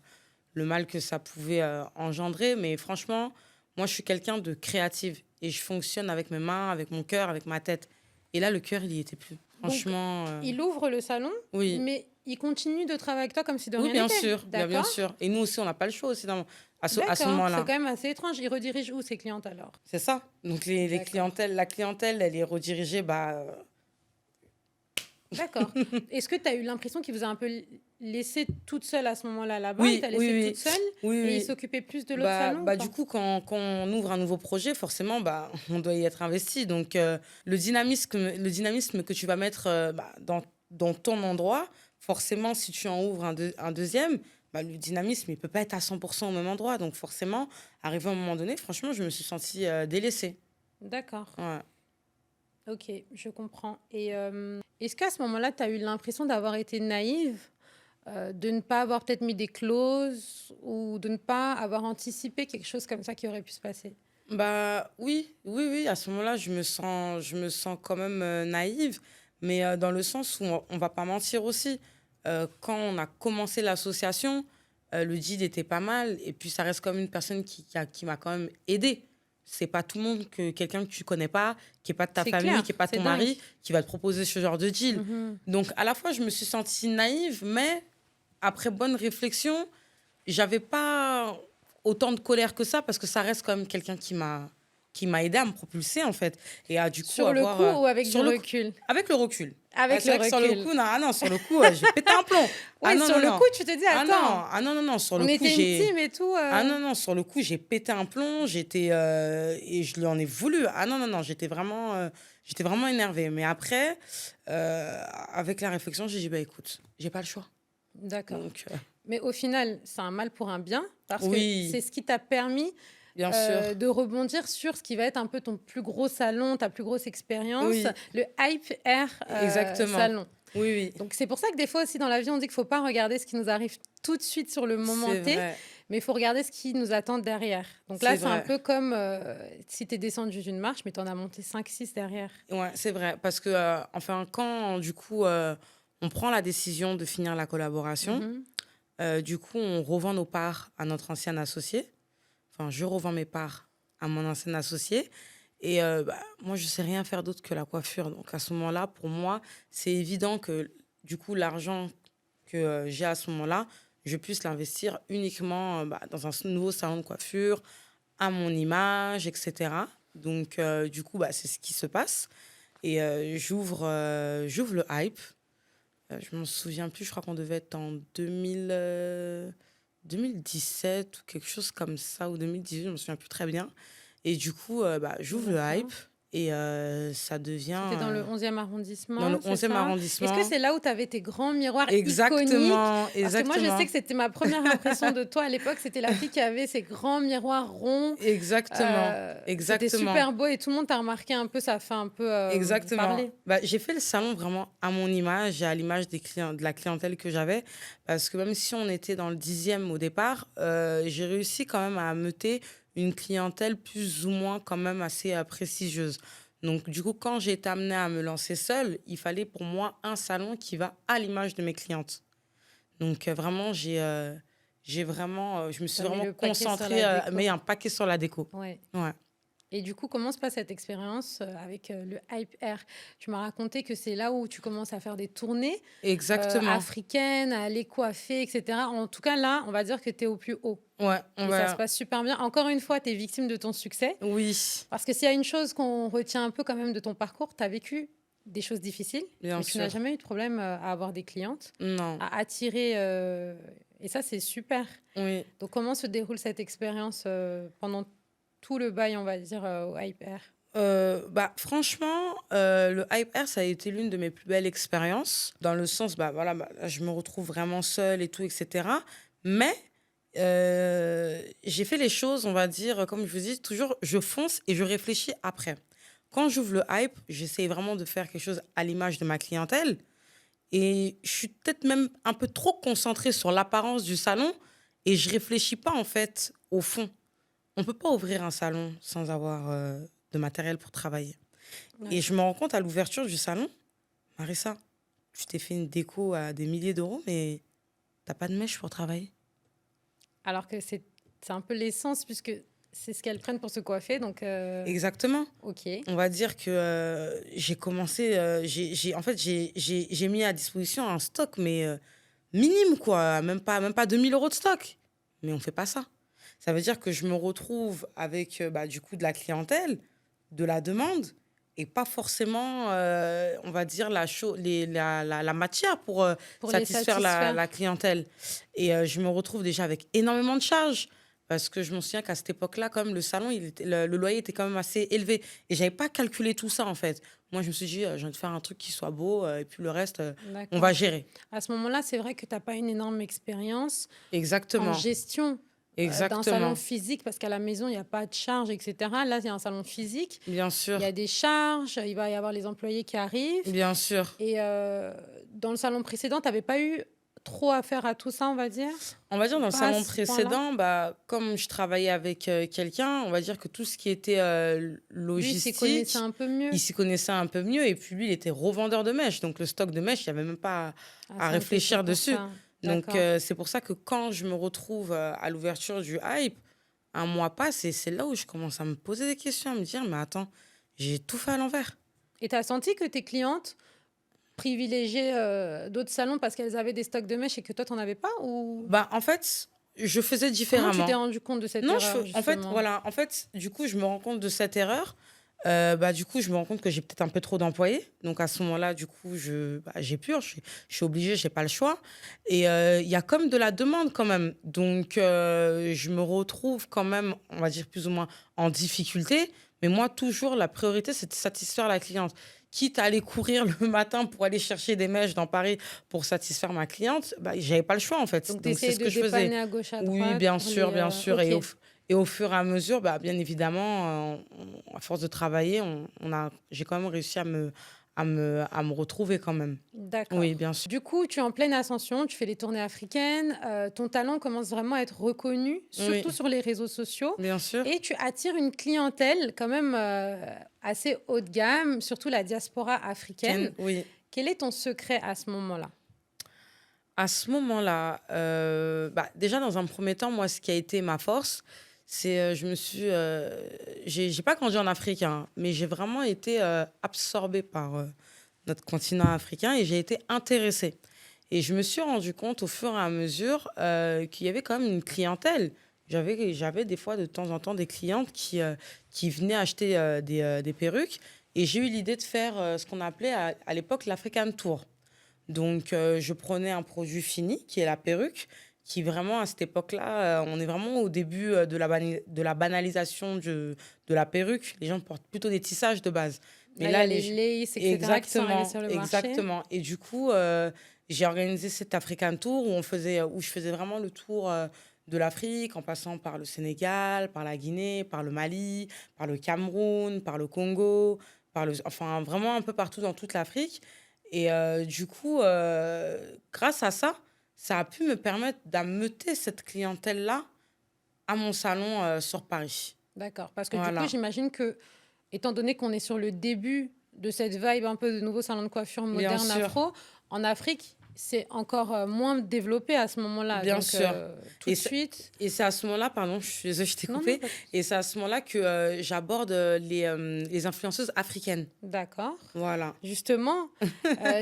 le mal que ça pouvait engendrer. Mais franchement, moi, je suis quelqu'un de créative et je fonctionne avec mes mains, avec mon cœur, avec ma tête. Et là, le cœur, il n'y était plus. Franchement. Il ouvre le salon, oui. mais il continue de travailler avec toi comme si de rien Oui, bien n'était. sûr, bien sûr. Et nous aussi, on n'a pas le choix aussi à ce moment-là. C'est quand même assez étrange. Il redirige où ses clientes alors? C'est ça. Donc la clientèle, elle est redirigée. D'accord. Est-ce que tu as eu l'impression qu'il vous a un peu laissé toute seule à ce moment-là là-bas? Oui, il t'a laissé toute seule et il s'occupait plus de l'autre salon? Du coup, quand on ouvre un nouveau projet, forcément, on doit y être investi. Donc, le dynamisme que tu vas mettre dans ton endroit, forcément, si tu en ouvres un deuxième, le dynamisme, il ne peut pas être à 100% au même endroit. Donc, forcément, arrivé à un moment donné, franchement, je me suis sentie délaissée. D'accord. Ouais. Ok, je comprends. Et est-ce qu'à ce moment-là, tu as eu l'impression d'avoir été naïve, de ne pas avoir peut-être mis des clauses ou de ne pas avoir anticipé quelque chose comme ça qui aurait pu se passer? Oui. À ce moment-là, je me sens quand même naïve, mais dans le sens où on ne va pas mentir aussi. Quand on a commencé l'association, le deal était pas mal. Et puis, ça reste comme une personne qui m'a quand même aidée. C'est pas tout le monde, quelqu'un que tu connais pas, qui n'est pas de ta famille, clair, qui n'est pas de ton mari, qui va te proposer ce genre de deal. Donc, à la fois, je me suis sentie naïve, mais après bonne réflexion, j'avais pas autant de colère que ça parce que ça reste quand même quelqu'un qui m'a aidé à me propulser en fait et à du coup sur le coup ou avec du recul? Avec le recul. Avec le recul. Sur le coup, sur le coup, j'ai pété un plomb. Oui, sur le coup, tu te dis attends. Non, sur le coup, on était intimes et tout. Non, sur le coup, j'ai pété un plomb, et je lui en ai voulu. Non, j'étais vraiment énervée. Mais après, avec la réflexion, j'ai dit écoute, j'ai pas le choix. D'accord. Donc, mais au final, c'est un mal pour un bien parce que c'est ce qui t'a permis bien sûr, de rebondir sur ce qui va être un peu ton plus gros salon, ta plus grosse expérience, le Hype Air salon. Oui. Donc, c'est pour ça que des fois aussi dans la vie, on dit qu'il ne faut pas regarder ce qui nous arrive tout de suite sur le moment T, mais il faut regarder ce qui nous attend derrière. Donc là, c'est un peu comme si tu es descendu d'une marche, mais tu en as monté 5-6 derrière. Ouais, c'est vrai. Parce que, quand du coup, on prend la décision de finir la collaboration, du coup, on revend nos parts à notre ancien associé. Enfin, je revends mes parts à mon ancien associé. Et moi, je ne sais rien faire d'autre que la coiffure. Donc, à ce moment-là, pour moi, c'est évident que, du coup, l'argent que j'ai à ce moment-là, je puisse l'investir uniquement dans un nouveau salon de coiffure, à mon image, etc. Donc, du coup, bah, c'est ce qui se passe. Et j'ouvre le hype. Je m'en souviens plus, je crois qu'on devait être en 2017 ou quelque chose comme ça, ou 2018, je me souviens plus très bien. Et du coup, bah, j'ouvre le D'accord. hype et ça devient C'était dans le 11e dans le arrondissement, c'est 11e ça? Est-ce que arrondissement. c'est là où tu avais tes grands miroirs iconiques? Exactement, Parce que moi, je sais exactement, que c'était ma première impression de toi à l'époque, c'était la fille qui avait ces grands miroirs ronds. exactement, C'était exactement. super beau et tout le monde t'a remarqué un peu, ça a fait un peu Exactement. parler. Bah, j'ai fait le salon vraiment à mon image et à l'image des clients, de la clientèle que j'avais. Parce que même si on était dans le 10e au départ, j'ai réussi quand même à ameuter une clientèle plus ou moins quand même assez prestigieuse. Donc, du coup, quand j'ai été amenée à me lancer seule, il fallait pour moi un salon qui va à l'image de mes clientes. Donc, vraiment, je me suis T'as mis vraiment le paquet sur concentrée, la déco. mais un paquet sur la déco. Ouais. Ouais, Et du coup, comment se passe cette expérience avec le Hype Air? Tu m'as raconté que c'est là où tu commences à faire des tournées exactement. africaines, à aller coiffer, etc. En tout cas, là, on va dire que tu es au plus haut. Ouais, Et ça se passe super bien. Encore une fois, tu es victime de ton succès. oui, Parce que s'il y a une chose qu'on retient un peu quand même de ton parcours, tu as vécu des choses difficiles, bien mais tu n'as sûr. jamais eu de problème à avoir des clientes, Non, à attirer. Et ça, c'est super. oui. Donc, comment se déroule cette expérience pendant tout le bail, on va dire, au Hype Air? Bah, franchement, le Hype Air, ça a été l'une de mes plus belles expériences, dans le sens, bah, voilà, bah, là, je me retrouve vraiment seule et tout, etc. Mais j'ai fait les choses, on va dire, comme je vous dis, toujours, je fonce et je réfléchis après. Quand j'ouvre le Hype, j'essaie vraiment de faire quelque chose à l'image de ma clientèle. Et je suis peut-être même un peu trop concentrée sur l'apparence du salon et je réfléchis pas, en fait, au fond. On peut pas ouvrir un salon sans avoir de matériel pour travailler. Et Ouais. je me rends compte à l'ouverture du salon, Marissa, tu t'es fait une déco à des milliers d'euros, mais t'as pas de mèche pour travailler. Alors que c'est un peu l'essence, puisque c'est ce qu'elles prennent pour se coiffer. Donc, Exactement. ok. On va dire que j'ai commencé, en fait, j'ai mis à disposition un stock, mais minime, quoi. Même pas 2 000 € de stock. Mais on fait pas ça. Ça veut dire que je me retrouve avec, bah, du coup, de la clientèle, de la demande, et pas forcément, on va dire, la matière pour Pour les satisfaire satisfaire. la clientèle. Et je me retrouve déjà avec énormément de charges. Parce que je me souviens qu'à cette époque-là, comme le salon, le loyer était quand même assez élevé. Et j'avais pas calculé tout ça, en fait. Moi, je me suis dit, j'ai envie de faire un truc qui soit beau, et puis le reste, on va D'accord. gérer. À ce moment-là, c'est vrai que tu n'as pas une énorme expérience en Exactement. gestion d'un salon Exactement. physique, parce qu'à la maison, il n'y a pas de charges, etc. Là, c'est un salon physique. Bien Il y sûr. a des charges, il va y avoir les employés qui arrivent. Bien sûr. Et dans le salon précédent, tu n'avais pas eu trop affaire à tout ça, on va dire? On va dire dans le Pas à salon ce point-là? précédent, bah, comme je travaillais avec quelqu'un, on va dire que tout ce qui était Lui, il s'y connaissait logistique, un peu mieux. il s'y connaissait un peu mieux. Et puis lui, il était revendeur de mèches. Donc le stock de mèches, il n'y avait même pas Ah, à ça me fait réfléchir pour dessus. ça. Donc D'accord. c'est pour ça que quand je me retrouve à l'ouverture du hype, un mois passe et c'est là où je commence à me poser des questions, à me dire, mais attends, j'ai tout fait à l'envers. Et tu as senti que tes clientes privilégiaient d'autres salons parce qu'elles avaient des stocks de mèches et que toi, tu n'en avais pas? Ou Bah, en fait, je faisais comment tu t'es différemment. rendu compte de cette Non, erreur, en fait, justement? voilà, en fait, du coup, je me rends compte de cette erreur. Bah, du coup, je me rends compte que j'ai peut-être un peu trop d'employés. Donc, à ce moment-là, du coup, j'ai peur, je suis obligée, je n'ai pas le choix. Et il y a comme de la demande quand même. Donc, je me retrouve quand même, on va dire plus ou moins en difficulté. Mais moi, toujours, la priorité, c'est de satisfaire la cliente. Quitte à aller courir le matin pour aller chercher des mèches dans Paris pour satisfaire ma cliente, bah, j'avais pas le choix, en fait. Donc, tu Donc, c'est essayes ce de que je faisais. dépanner à gauche, à Oui, droite bien pour sûr, les... bien sûr. Ok, Et au fur et à mesure, bah, bien évidemment, à force de travailler, j'ai quand même réussi à me retrouver quand même. Oui, d'accord. bien sûr, Du coup, tu es en pleine ascension, tu fais les tournées africaines, ton talent commence vraiment à être reconnu, oui, surtout sur les réseaux sociaux, bien sûr. et tu attires une clientèle quand même assez haut de gamme, surtout la diaspora africaine. Oui. Quel est ton secret à ce moment-là? À ce moment-là, bah, déjà, dans un premier temps, moi, ce qui a été ma force, c'est j'ai pas grandi en Afrique, hein, mais j'ai vraiment été absorbée par notre continent africain et j'ai été intéressée. Et je me suis rendu compte au fur et à mesure qu'il y avait quand même une clientèle. j'avais des fois, de temps en temps, des clientes qui venaient acheter des perruques. Et j'ai eu l'idée de faire ce qu'on appelait à l'époque l'African Tour. Donc, je prenais un produit fini, qui est la perruque, qui vraiment, à cette époque-là, on est vraiment au début de la banalisation de la perruque. Les gens portent plutôt des tissages de base. Mais Là, il y là, a les laces, etc., qui sont arrivés sur le marché. exactement. Et du coup, j'ai organisé cet African Tour où je faisais vraiment le tour de l'Afrique, en passant par le Sénégal, par la Guinée, par le Mali, par le Cameroun, par le Congo, enfin, vraiment un peu partout dans toute l'Afrique. Et du coup, grâce à ça, ça a pu me permettre d'ameuter cette clientèle-là à mon salon sur Paris. D'accord. Parce que du coup, Voilà, j'imagine que, étant donné qu'on est sur le début de cette vibe un peu de nouveau salon de coiffure bien moderne sûr, afro, en Afrique, c'est encore moins développé à ce moment-là. bien Donc, sûr. tout Et de c'est suite... et c'est à ce moment-là, pardon, je suis désolée, je t'ai Non, non, coupé. pas de- Et c'est à ce moment-là que j'aborde les influenceuses africaines. D'accord. Voilà. Justement,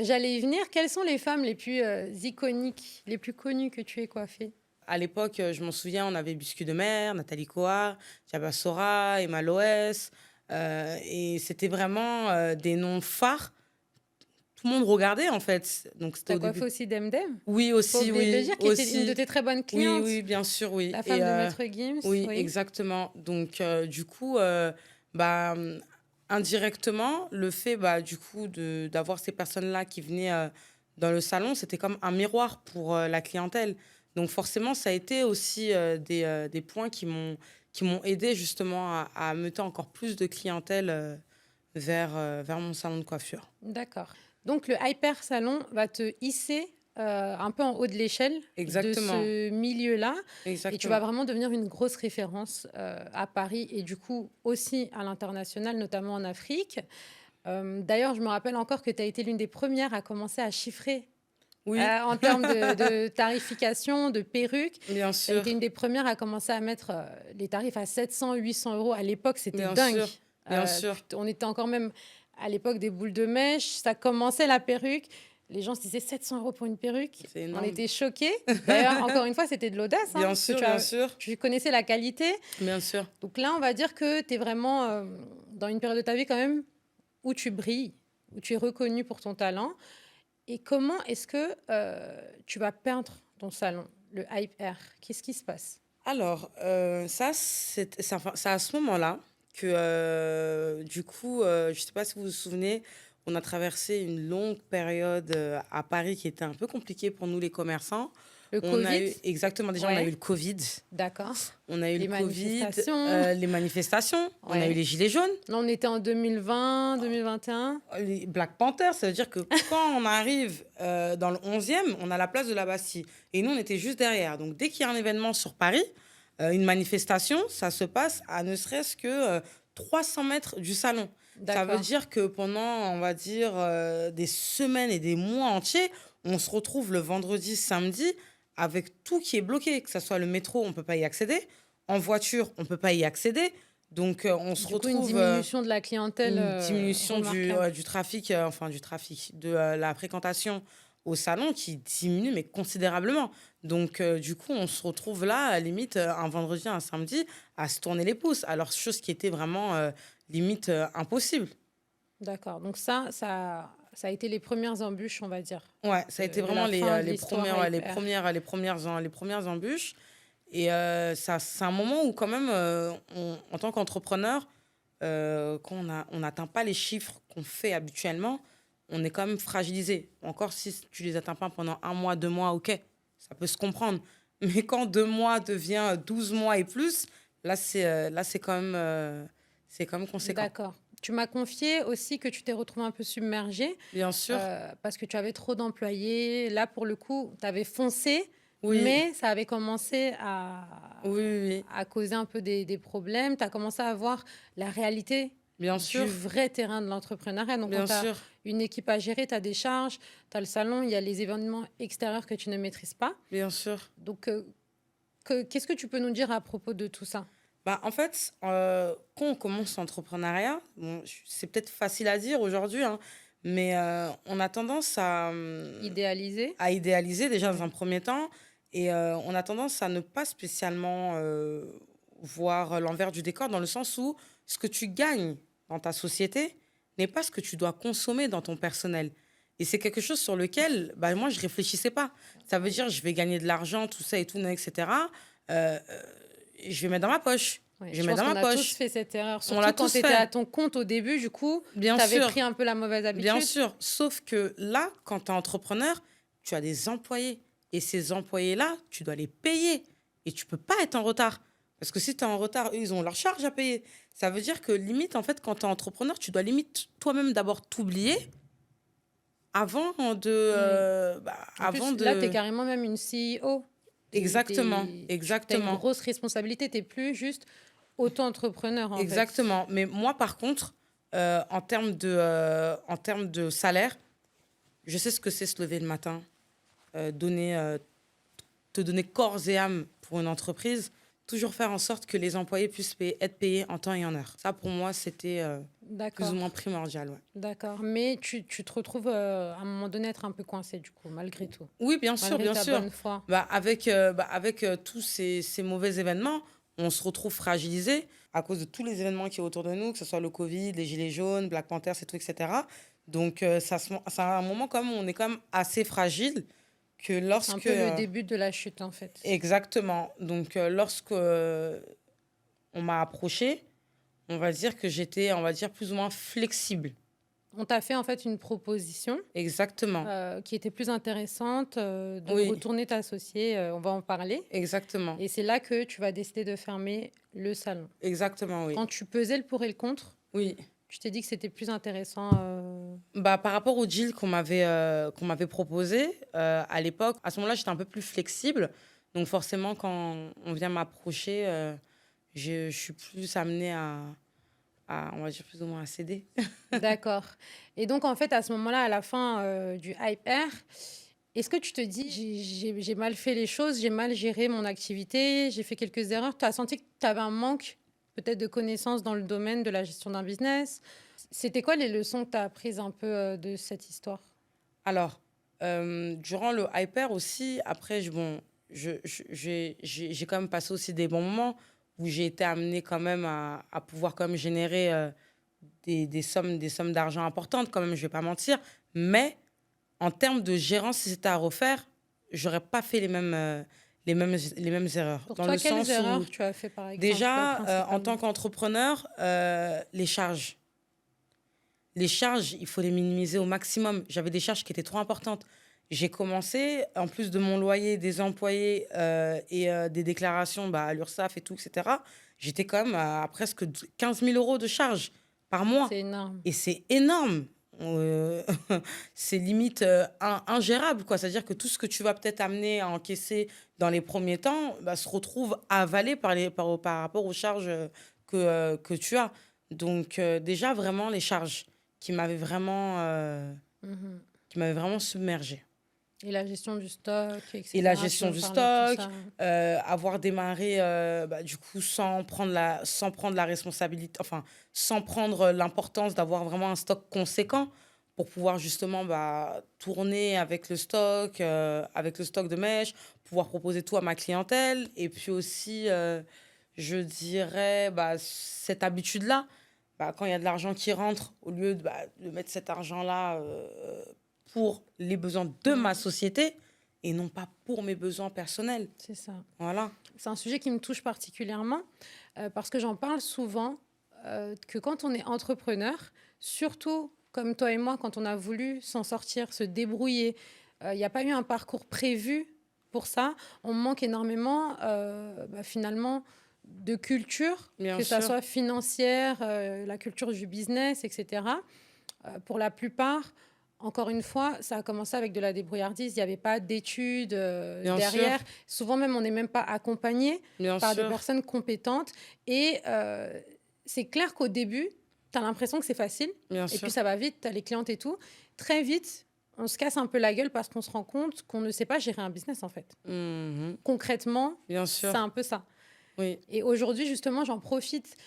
j'allais y venir. Quelles sont les femmes les plus iconiques, les plus connues que tu aies coiffées? À l'époque, je m'en souviens, on avait Biscuit de Mer, Nathalie Coa, Jabba Sora, Emma Loès. Et c'était vraiment des noms phares. Tout le monde regardait, en fait. Donc, c'était T'as au coiffé début. aussi Demdem, Oui, faut aussi, oublier de le oui, dire, qui était une de aussi. tes très bonnes Oui, clientes, oui, bien sûr, oui. la Et femme de Maître Gims. oui, Oui, exactement. Donc, du coup, bah, indirectement, le fait, bah, du coup, d'avoir ces personnes-là qui venaient dans le salon, c'était comme un miroir pour la clientèle. Donc, forcément, ça a été aussi des points qui m'ont aidé justement à ameuter encore plus de clientèle vers mon salon de coiffure. d'accord. Donc le Hyper Salon va te hisser un peu en haut de l'échelle de Exactement, ce milieu-là et tu vas exactement. vraiment devenir une grosse référence à Paris et du coup aussi à l'international, notamment en Afrique. D'ailleurs, je me rappelle encore que tu as été l'une des premières à commencer à chiffrer Oui, en termes de tarification, de perruques. bien Tu as sûr, été une des premières à commencer à mettre les tarifs à 700, 800 euros. À l'époque, c'était bien dingue. sûr, bien sûr. On était encore même à l'époque des boules de mèche. Ça commençait la perruque. Les gens se disaient 700 euros pour une perruque. C'est On énorme. était choqués. D'ailleurs, encore une fois, c'était de l'audace, hein, Bien parce que sûr, bien sûr, tu connaissais la qualité. bien sûr. Donc là, on va dire que tu es vraiment dans une période de ta vie quand même où tu brilles, où tu es reconnu pour ton talent. Et comment est-ce que tu vas peindre ton salon, le Hype Air? Qu'est-ce qui se passe? Alors, c'est à ce moment-là que, du coup, je ne sais pas si vous vous souvenez, on a traversé une longue période à Paris qui était un peu compliquée pour nous, les commerçants. Le On a Covid? eu, exactement, déjà, on a eu Ouais, le Covid. d'accord. On a eu le Les Covid, manifestations? les manifestations. On a eu Ouais. les Gilets jaunes. Là, on était en 2020, 2021. Les Black Panther, ça veut dire que quand on arrive dans le 11e, on a la place de la Bastille. Et nous, on était juste derrière. Donc, dès qu'il y a un événement sur Paris, une manifestation, ça se passe à ne serait-ce que 300 mètres du salon. Ça veut D'accord. dire que pendant, on va dire, des semaines et des mois entiers, on se retrouve le vendredi, samedi, avec tout qui est bloqué. Que ce soit le métro, on ne peut pas y accéder. En voiture, on ne peut pas y accéder. Donc, on se Du coup, une retrouve... diminution de la clientèle une diminution remarquable. du trafic, de la fréquentation au salon qui diminue, mais considérablement. Donc, du coup, on se retrouve là, à limite, un vendredi, un samedi, à se tourner les pouces. Alors, chose qui était vraiment limite impossible. D'accord. Donc ça a été les premières embûches, on va dire, Ouais, ça a été de vraiment la fin de les l'histoire premières, Hype Air. les premières embûches. Et ça, c'est un moment où, quand même, en tant qu'entrepreneur, quand on n'atteint pas les chiffres qu'on fait habituellement, on est quand même fragilisé. Encore si tu les atteins pas pendant un mois, 2 mois, ok, ça peut se comprendre. Mais quand 2 mois devient 12 mois et plus, là, c'est quand même conséquent. D'accord. Tu m'as confié aussi que tu t'es retrouvé un peu submergé Bien sûr, parce que tu avais trop d'employés. Là, pour le coup, tu avais foncé, oui, mais ça avait commencé oui, oui, oui. à causer un peu des problèmes. Tu as commencé à voir la réalité Bien du sûr, vrai terrain de l'entrepreneuriat. Donc, quand bien tu as sûr, une équipe à gérer, tu as des charges, tu as le salon, il y a les événements extérieurs que tu ne maîtrises pas. bien sûr. Donc, qu'est-ce que tu peux nous dire à propos de tout ça? Bah, en fait, quand on commence l'entrepreneuriat, bon, c'est peut-être facile à dire aujourd'hui, hein, mais on a tendance Idéalisé? à idéaliser déjà dans un premier temps. Et on a tendance à ne pas spécialement voir l'envers du décor dans le sens où ce que tu gagnes dans ta société n'est pas ce que tu dois consommer dans ton personnel. Et c'est quelque chose sur lequel bah, moi, je réfléchissais pas. Ça veut dire, je vais gagner de l'argent, tout ça et tout, etc. Euh, euh, je vais mettre dans ma poche. Ouais, Je vais je mettre pense dans qu'on ma a poche. tous fait cette erreur. On l'a Surtout quand tous tu étais fait. à ton compte au début, du coup, tu Bien avais sûr. pris un peu la mauvaise habitude. Bien sûr, sauf que là, quand tu es entrepreneur, tu as des employés. Et ces employés-là, tu dois les payer. Et tu peux pas être en retard. Parce que si tu es en retard, eux, ils ont leur charge à payer. Ça veut dire que limite, en fait, quand tu es entrepreneur, tu dois limite toi-même d'abord t'oublier avant de... En plus, là, tu es carrément même une CEO. Exactement, Tu as une exactement. grosse responsabilité. Tu n'es plus juste auto-entrepreneur, en fait. Exactement. Mais moi, par contre, en termes de salaire, je sais ce que c'est se lever le matin, te donner corps et âme pour une entreprise, toujours faire en sorte que les employés puissent être payés en temps et en heure. Ça, pour moi, c'était plus D'accord, ou moins primordial. Ouais. d'accord. Mais tu te retrouves à un moment donné être un peu coincé, du coup, malgré tout. Oui, bien sûr, Malgré bien ta sûr. bonne foi. Avec tous ces mauvais événements, on se retrouve fragilisé à cause de tous les événements qui sont autour de nous, que ce soit le Covid, les Gilets jaunes, Black Panther, ces trucs, etc. Donc, c'est un moment comme on est quand même assez fragile que C'est un lorsque... peu le début de la chute, en fait. Exactement. Donc, lorsque on m'a approché, on va dire que j'étais, on va dire, plus ou moins flexible. On t'a fait en fait une proposition Exactement. qui était plus intéressante de Oui. retourner t'associer, on va en parler. Exactement. Et c'est là que tu vas décider de fermer le salon. Exactement, oui. Quand tu pesais le pour et le contre, Oui. tu t'es dit que c'était plus intéressant. Par rapport au deal qu'on m'avait proposé à l'époque, à ce moment-là, j'étais un peu plus flexible. Donc forcément, quand on vient m'approcher, je suis plus amenée on va dire, plus ou moins à céder. D'accord. Et donc, en fait, à ce moment-là, à la fin du Hype Air, est-ce que tu te dis, j'ai mal fait les choses, j'ai mal géré mon activité, j'ai fait quelques erreurs? Tu as senti que tu avais un manque peut-être de connaissances dans le domaine de la gestion d'un business? C'était quoi les leçons que tu as apprises un peu de cette histoire? Alors, durant le hyper aussi, après, j'ai quand même passé aussi des bons moments où j'ai été amenée quand même à pouvoir quand même générer des sommes d'argent importantes, quand même, je vais pas mentir. Mais en termes de gérance, si c'était à refaire, j'aurais pas fait les mêmes erreurs. Pour Dans toi, le quelles sens où, erreurs tu as fait, par exemple, déjà, en principalement? tant qu'entrepreneur, les charges. Les charges, il faut les minimiser au maximum. J'avais des charges qui étaient trop importantes. J'ai commencé, en plus de mon loyer, des employés et des déclarations à l'URSSAF et tout, etc., j'étais quand même à presque 15 000 euros de charges par mois. C'est énorme. Et c'est énorme. Euh, c'est limite ingérable, quoi. C'est-à-dire que tout ce que tu vas peut-être amener à encaisser dans les premiers temps se retrouve avalé par rapport aux charges que tu as. Donc, déjà, vraiment, les charges qui m'avaient vraiment, Mhm. submergée. Et la gestion du stock, etc. Et la Tu gestion veux du me parler de tout stock, ça? avoir démarré du coup sans prendre la responsabilité, enfin sans prendre l'importance d'avoir vraiment un stock conséquent pour pouvoir justement tourner avec le stock de mèches, pouvoir proposer tout à ma clientèle. Et puis aussi, je dirais, cette habitude-là, quand il y a de l'argent qui rentre, au lieu de mettre cet argent-là pour les besoins de ma société, et non pas pour mes besoins personnels. C'est ça. Voilà. C'est un sujet qui me touche particulièrement parce que j'en parle souvent que quand on est entrepreneur, surtout comme toi et moi, quand on a voulu s'en sortir, se débrouiller, il n'y a pas eu un parcours prévu pour ça. On manque énormément, finalement, de culture, Bien que ça sûr. soit financière, la culture du business, etc. Pour la plupart, encore une fois, ça a commencé avec de la débrouillardise. Il n'y avait pas d'études Bien derrière. sûr. Souvent même, on n'est même pas accompagné Bien par des sûr. personnes compétentes. Et c'est clair qu'au début, tu as l'impression que c'est facile. Bien Et sûr. puis ça va vite, tu as les clientes et tout. Très vite, on se casse un peu la gueule parce qu'on se rend compte qu'on ne sait pas gérer un business, en fait. Mhm. Concrètement, Bien c'est sûr. un peu ça. Oui. Et aujourd'hui, justement, j'en profite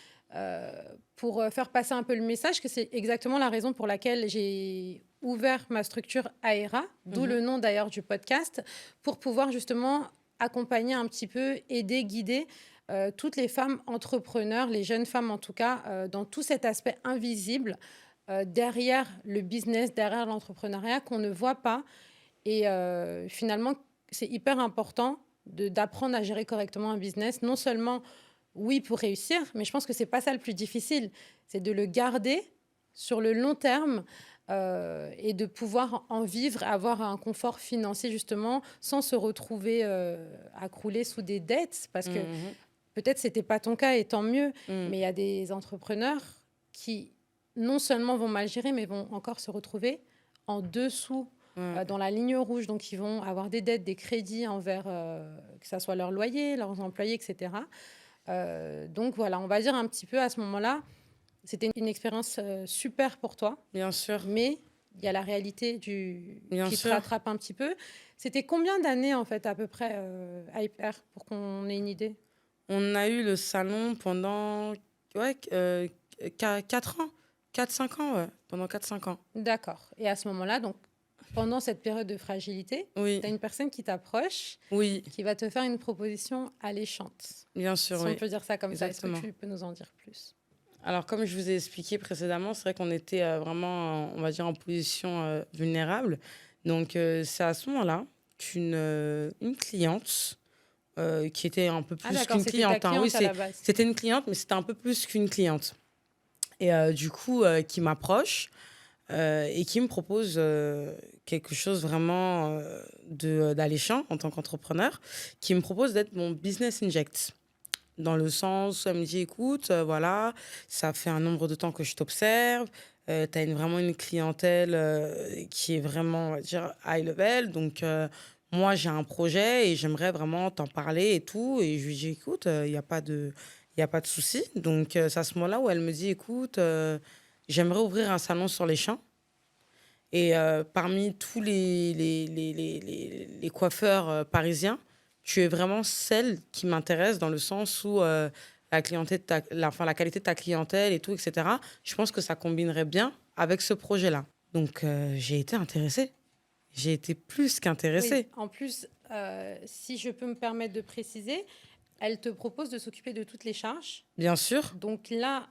pour faire passer un peu le message que c'est exactement la raison pour laquelle j'ai ouvert ma structure Aera, d'où le nom d'ailleurs du podcast, pour pouvoir justement accompagner un petit peu, aider, guider toutes les femmes entrepreneurs, les jeunes femmes en tout cas, dans tout cet aspect invisible derrière le business, derrière l'entrepreneuriat qu'on ne voit pas. Et finalement, c'est hyper important d'apprendre à gérer correctement un business, non seulement, oui, pour réussir, mais je pense que c'est pas ça le plus difficile, c'est de le garder sur le long terme et de pouvoir en vivre, avoir un confort financier justement, sans se retrouver à crouler sous des dettes, parce que peut-être c'était pas ton cas et tant mieux, mais il y a des entrepreneurs qui non seulement vont mal gérer, mais vont encore se retrouver en dessous dans la ligne rouge. Donc, ils vont avoir des dettes, des crédits envers, que ce soit leur loyer, leurs employés, etc. Donc, voilà, on va dire un petit peu à ce moment-là, c'était une expérience super pour toi. Bien sûr. Mais il y a la réalité qui te sûr. rattrape un petit peu. C'était combien d'années, en fait, à peu près, à Hyper, pour qu'on ait une idée? On a eu le salon pendant 4 ans. 4-5 ans, ouais. Pendant 4-5 ans. D'accord. Et à ce moment-là, donc, pendant cette période de fragilité, Oui. tu as une personne qui t'approche, Oui, qui va te faire une proposition alléchante. bien sûr, Si oui. on peut dire ça comme ça, est-ce Exactement. que tu peux nous en dire plus? Alors, comme je vous ai expliqué précédemment, c'est vrai qu'on était vraiment, on va dire, en position vulnérable. Donc, c'est à ce moment-là qu'une cliente, qui était un peu plus d'accord, qu'une c'était cliente, ta hein. cliente Oui, à la base. c'était une cliente, mais c'était un peu plus qu'une cliente. Et du coup, qui m'approche et qui me propose quelque chose vraiment d'alléchant en tant qu'entrepreneur, qui me propose d'être mon business inject. Dans le sens où elle me dit, écoute, voilà, ça fait un nombre de temps que je t'observe, tu as vraiment une clientèle qui est vraiment, on va dire, high level. Donc, moi, j'ai un projet et j'aimerais vraiment t'en parler et tout. Et je lui dis, écoute, il n'y a pas de, y a pas de souci. Donc, c'est à ce moment-là où elle me dit, écoute, j'aimerais ouvrir un salon sur les champs. Et parmi tous les coiffeurs parisiens, tu es vraiment celle qui m'intéresse dans le sens où la la qualité de ta clientèle et tout, etc. Je pense que ça combinerait bien avec ce projet-là. Donc, j'ai été intéressée. J'ai été plus qu'intéressée. Oui, en plus, si je peux me permettre de préciser, elle te propose de s'occuper de toutes les charges. Bien sûr. Donc là,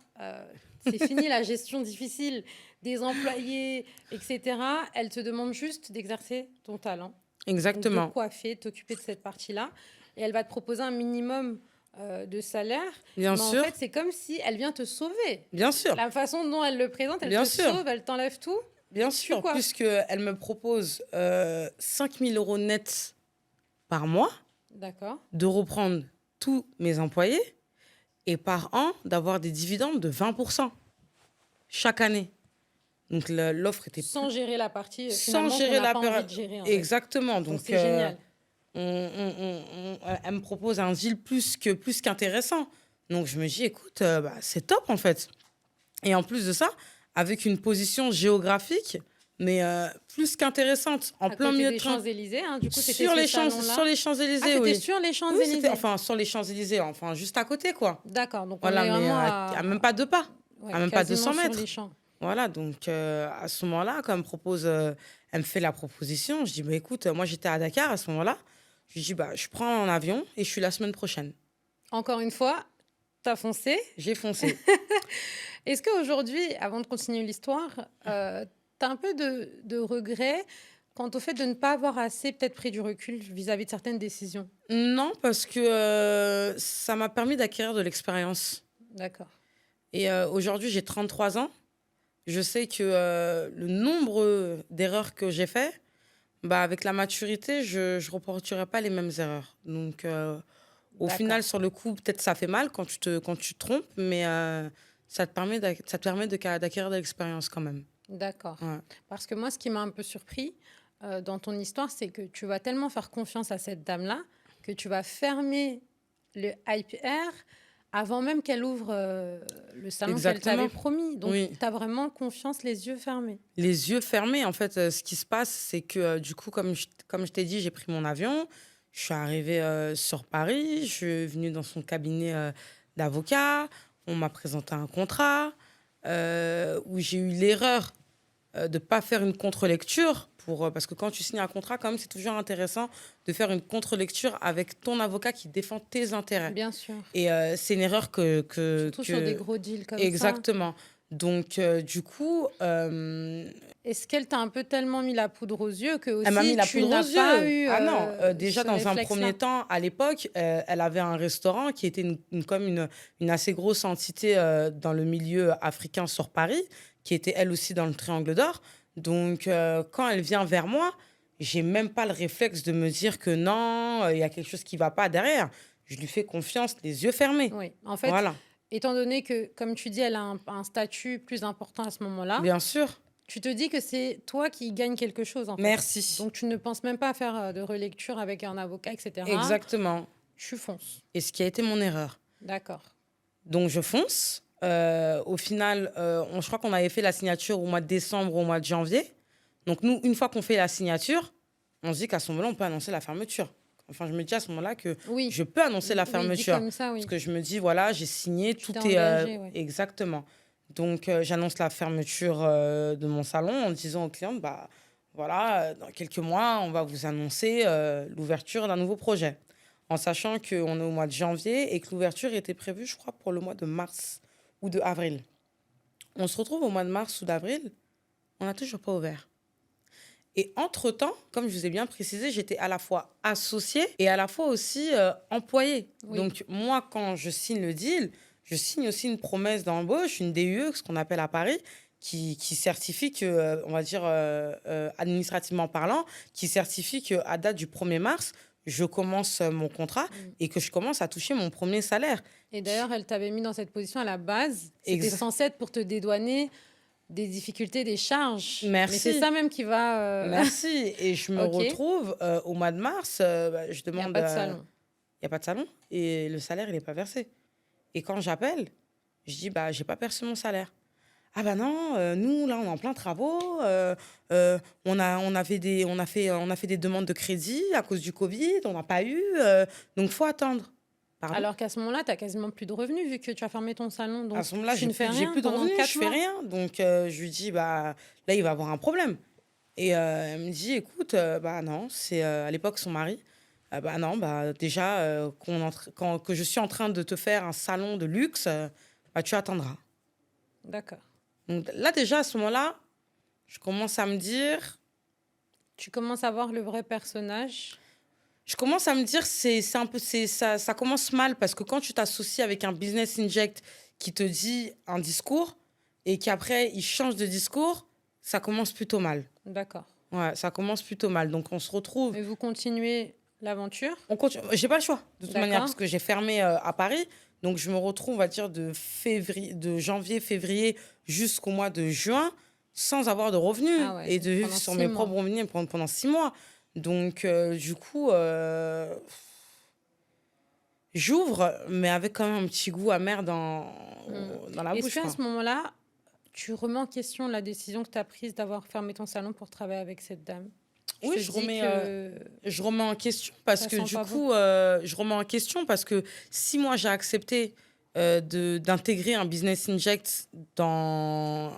c'est fini la gestion difficile des employés, etc. Elle te demande juste d'exercer ton talent. Exactement. Donc de coiffer, t'occuper de cette partie-là. Et elle va te proposer un minimum de salaire. Bien Mais sûr. en fait, c'est comme si elle vient te sauver. Bien sûr. La façon dont elle le présente, elle Bien te sûr. sauve, elle t'enlève tout. Bien sûr, quoi puisqu'elle me propose 5 000 € nets par mois D'accord. de reprendre tous mes employés et par an d'avoir des dividendes de 20% chaque année. Donc l'offre était Sans gérer la partie sans finalement gérer qu'on n'a la pas période. envie de gérer. En fait. Exactement. Donc Donc c'est génial. elle me propose un deal plus qu'intéressant. Donc je me dis, écoute, c'est top en fait. Et en plus de ça, avec une position géographique, mais plus qu'intéressante, en À plein côté milieu des de train. Champs-Élysées, hein, du coup, c'était Sur ce les salon-là. sur les Champs-Élysées, Ah, c'était oui. sur les Oui, Champs-Élysées. c'était enfin sur les Champs-Élysées, enfin juste à côté quoi. D'accord, donc Voilà, on est mais vraiment à même pas 2 pas, ouais, à même pas quasiment 200 sur mètres. les champs. Voilà, donc à ce moment-là, quand elle me fait la proposition, je dis, bah, écoute, moi j'étais à Dakar à ce moment-là, je lui dis, bah, je prends un avion et je suis la semaine prochaine. Encore une fois, t'as foncé. J'ai foncé. Est-ce qu'aujourd'hui, avant de continuer l'histoire, t'as un peu de regret quant au fait de ne pas avoir assez peut-être pris du recul vis-à-vis de certaines décisions? Non, parce que ça m'a permis d'acquérir de l'expérience. D'accord. Et aujourd'hui, j'ai 33 ans. Je sais que le nombre d'erreurs que j'ai fait, bah, avec la maturité, je ne reproduirai pas les mêmes erreurs. Donc, au D'accord. final, sur le coup, peut-être ça fait mal quand tu te trompes, mais ça te permet d'acquérir de l'expérience quand même. D'accord. Ouais. Parce que moi, ce qui m'a un peu surpris dans ton histoire, c'est que tu vas tellement faire confiance à cette dame-là que tu vas fermer le Hype Air avant même qu'elle ouvre le salon qu'elle Exactement. t'avait promis. Donc, Oui. tu as vraiment confiance, les yeux fermés. Les yeux fermés, en fait, ce qui se passe, c'est que du coup, comme je t'ai dit, j'ai pris mon avion, je suis arrivée sur Paris, je suis venue dans son cabinet d'avocat, on m'a présenté un contrat où j'ai eu l'erreur de ne pas faire une contre-lecture parce que quand tu signes un contrat, quand même, c'est toujours intéressant de faire une contre-lecture avec ton avocat qui défend tes intérêts. Bien sûr. Et c'est une erreur Surtout sur des gros deals comme ça. Exactement. Donc, du coup, Est-ce qu'elle t'a un peu tellement mis la poudre aux yeux que aussi elle m'a mis la tu poudre n'as aux pas yeux. eu Ah non, déjà ce dans un réflexe-là? premier temps, à l'époque, elle avait un restaurant qui était comme une assez grosse entité dans le milieu africain sur Paris, qui était elle aussi dans le Triangle d'Or. Donc, quand elle vient vers moi, j'ai même pas le réflexe de me dire que non, il y a quelque chose qui va pas derrière. Je lui fais confiance, les yeux fermés. Oui, en fait, Voilà, étant donné que, comme tu dis, elle a un statut plus important à ce moment-là, bien sûr. tu te dis que c'est toi qui gagne quelque chose, en fait. Merci. Donc, tu ne penses même pas à faire de relecture avec un avocat, etc. Exactement. Tu fonces. Et ce qui a été mon erreur. D'accord. Donc, je fonce. Au final, je crois qu'on avait fait la signature au mois de décembre, au mois de janvier. Donc, nous, une fois qu'on fait la signature, on se dit qu'à ce moment-là, on peut annoncer la fermeture. Enfin, je me dis à ce moment-là que Oui. je peux annoncer la Oui, dit fermeture. comme ça, oui. Parce que je me dis, voilà, j'ai signé, Tu tout t'es est... engagé, ouais. Exactement. Donc, j'annonce la fermeture de mon salon en disant aux clientes, bah, voilà, dans quelques mois, on va vous annoncer l'ouverture d'un nouveau projet. En sachant qu'on est au mois de janvier et que l'ouverture était prévue, je crois, pour le mois de mars ou de avril. On se retrouve au mois de mars ou d'avril, on n'a toujours pas ouvert. Et entre-temps, comme je vous ai bien précisé, j'étais à la fois associée et à la fois aussi employée. Oui. Donc, moi, quand je signe le deal, je signe aussi une promesse d'embauche, une DUE, ce qu'on appelle à Paris, qui certifie que, on va dire, administrativement parlant, qui certifie qu'à date du 1er mars, je commence mon contrat et que je commence à toucher mon premier salaire. Et d'ailleurs, elle t'avait mis dans cette position à la base. C'était Exact. censé être pour te dédouaner des difficultés, des charges. Merci. Mais c'est ça même qui va... Merci. Et je me Ok. retrouve au mois de mars, je Il n'y a demande... pas de salon. Il n'y a pas de salon et le salaire, il n'est pas versé. Et quand j'appelle, je dis, bah, j'ai pas perçu mon salaire. Ah bah non, nous, là, on est en plein travaux. On a fait des demandes de crédit à cause du Covid, on n'a pas eu. Donc, faut attendre. Pardon. Alors qu'à ce moment-là, tu n'as quasiment plus de revenus vu que tu as fermé ton salon. Donc À ce moment-là, tu ne fais j'ai rien plus de pendant revenus, 4 je fais mois. rien. Donc, je lui dis, bah, là, il va avoir un problème. Et elle me dit, écoute, bah non, c'est à l'époque son mari. Bah non, bah déjà, que je suis en train de te faire un salon de luxe, bah, tu attendras. D'accord. Donc là, déjà, à ce moment-là, je commence à me dire... Tu commences à voir le vrai personnage. Je commence à me dire, ça commence mal parce que quand tu t'associes avec un business inject qui te dit un discours et qu'après, il change de discours, ça commence plutôt mal. D'accord. Ouais, ça commence plutôt mal. Donc, on se retrouve... Et vous continuez l'aventure. On continue. J'ai pas le choix, de toute D'accord. manière, parce que j'ai fermé à Paris. Donc, je me retrouve, on va dire, de janvier, février jusqu'au mois de juin sans avoir de revenus Ah ouais, et de vivre pendant sur 6 mes mois. propres revenus pendant 6 mois. Donc, du coup, j'ouvre, mais avec quand même un petit goût amer dans la Est-ce bouche. qu'à Quoi. ce moment-là, tu remets en question la décision que tu as prise d'avoir fermé ton salon pour travailler avec cette dame? Oui, te je dis remets, que je remets en question parce ça que sent du pas coup, je remets en question parce que si moi j'ai accepté d'intégrer un business inject dans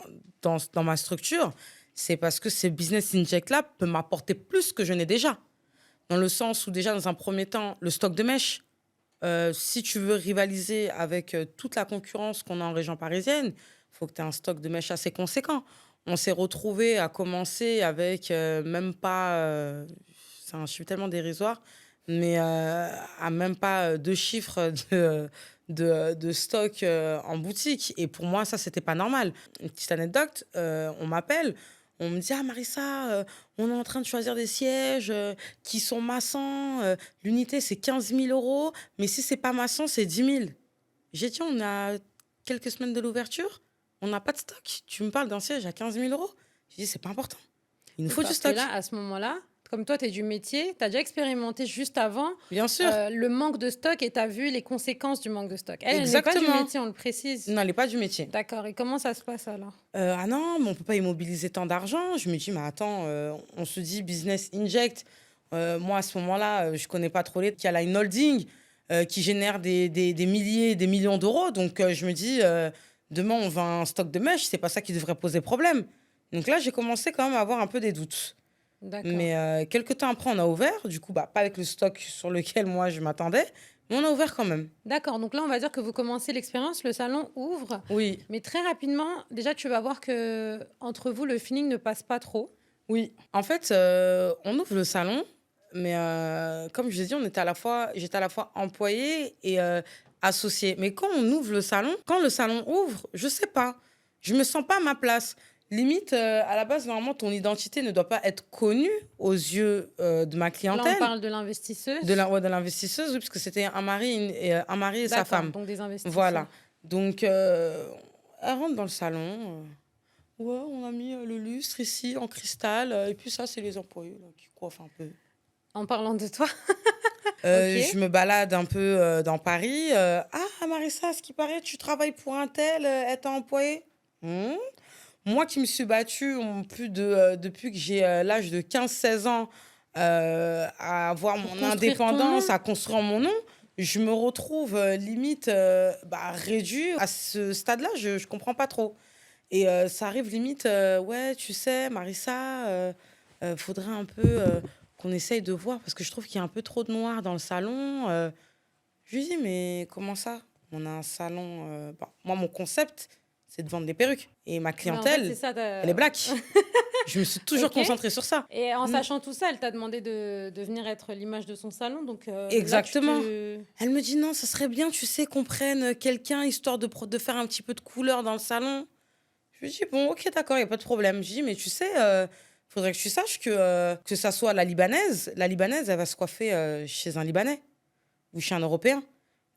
ma structure, c'est parce que ce business inject-là peut m'apporter plus que je n'ai déjà. Dans le sens où déjà, dans un premier temps, le stock de mèches, si tu veux rivaliser avec toute la concurrence qu'on a en région parisienne, il faut que tu aies un stock de mèches assez conséquent. On s'est retrouvés à commencer avec même pas... c'est un chiffre tellement dérisoire, mais à même pas 2 chiffres de stock en boutique. Et pour moi, ça, c'était pas normal. Une petite anecdote, on m'appelle, on me dit « Ah, Marissa, on est en train de choisir des sièges qui sont maçants. L'unité, c'est 15 000 €. Mais si c'est pas maçon, c'est 10 000. » J'ai dit « On a quelques semaines de l'ouverture. On n'a pas de stock. Tu me parles d'un siège à 15 000 €. » J'ai dit « C'est pas important. Il nous faut du parce stock. » que là, à ce moment-là, comme toi, tu es du métier, tu as déjà expérimenté juste avant Bien sûr. le manque de stock et tu as vu les conséquences du manque de stock. Elle n'est pas du Exactement. métier, on le précise. Non, elle n'est pas du métier. D'accord. Et comment ça se passe alors? Ah non, mais on ne peut pas immobiliser tant d'argent. Je me dis, mais attends, on se dit business inject. Moi, à ce moment-là, je ne connais pas trop les... Il y a là une holding qui génère des milliers, des millions d'euros. Donc, je me dis, demain, on vend un stock de mèches. Ce n'est pas ça qui devrait poser problème. Donc là, j'ai commencé quand même à avoir un peu des doutes. D'accord. Mais quelques temps après, on a ouvert. Du coup, pas avec le stock sur lequel moi je m'attendais, mais on a ouvert quand même. D'accord, donc là, on va dire que vous commencez l'expérience, le salon ouvre, Oui, mais très rapidement, déjà, tu vas voir que entre vous, le feeling ne passe pas trop. oui. En fait, on ouvre le salon, mais comme je l'ai dit, j'étais à la fois employée et associée. Mais quand on ouvre le salon, quand le salon ouvre, je sais pas, je me sens pas à ma place. Limite, à la base, normalement, ton identité ne doit pas être connue aux yeux de ma Là, on clientèle. parle de l'investisseuse. Ouais, de l'investisseuse, oui, parce que c'était un mari et sa D'accord, femme. donc des investisseurs. Voilà. Donc, elle rentre dans le salon. Ouais, on a mis le lustre ici en cristal. Et puis ça, c'est les employés là, qui coiffent un peu. En parlant de toi. Je me balade un peu dans Paris. Ah, Marissa, à ce qui paraît, tu travailles pour un tel, elle t'a employé. Hmm. Moi qui me suis battue depuis que j'ai l'âge de 15 16 ans à avoir mon construire ton indépendance, nom. à construire mon nom, je me retrouve limite réduit à ce stade-là. Je ne comprends pas trop. Et ça arrive limite, ouais, tu sais, Marissa, faudrait un peu qu'on essaye de voir, parce que je trouve qu'il y a un peu trop de noir dans le salon. Je lui dis, mais comment ça? On a un salon. Moi, mon concept, c'est de vendre des perruques. Et ma Mais en fait, clientèle, c'est ça. elle est black. Je me suis toujours Ok. concentrée sur ça. Et en Mm. sachant tout ça, elle t'a demandé de venir être l'image de son salon. Donc, Exactement. là, tu te- Elle me dit, non, ça serait bien, tu sais, qu'on prenne quelqu'un, histoire de faire un petit peu de couleur dans le salon. Je lui dis, bon, ok, d'accord, il n'y a pas de problème. Je dis, mais tu sais, faudrait que tu saches que ça soit la Libanaise. La Libanaise, elle va se coiffer chez un Libanais ou chez un Européen.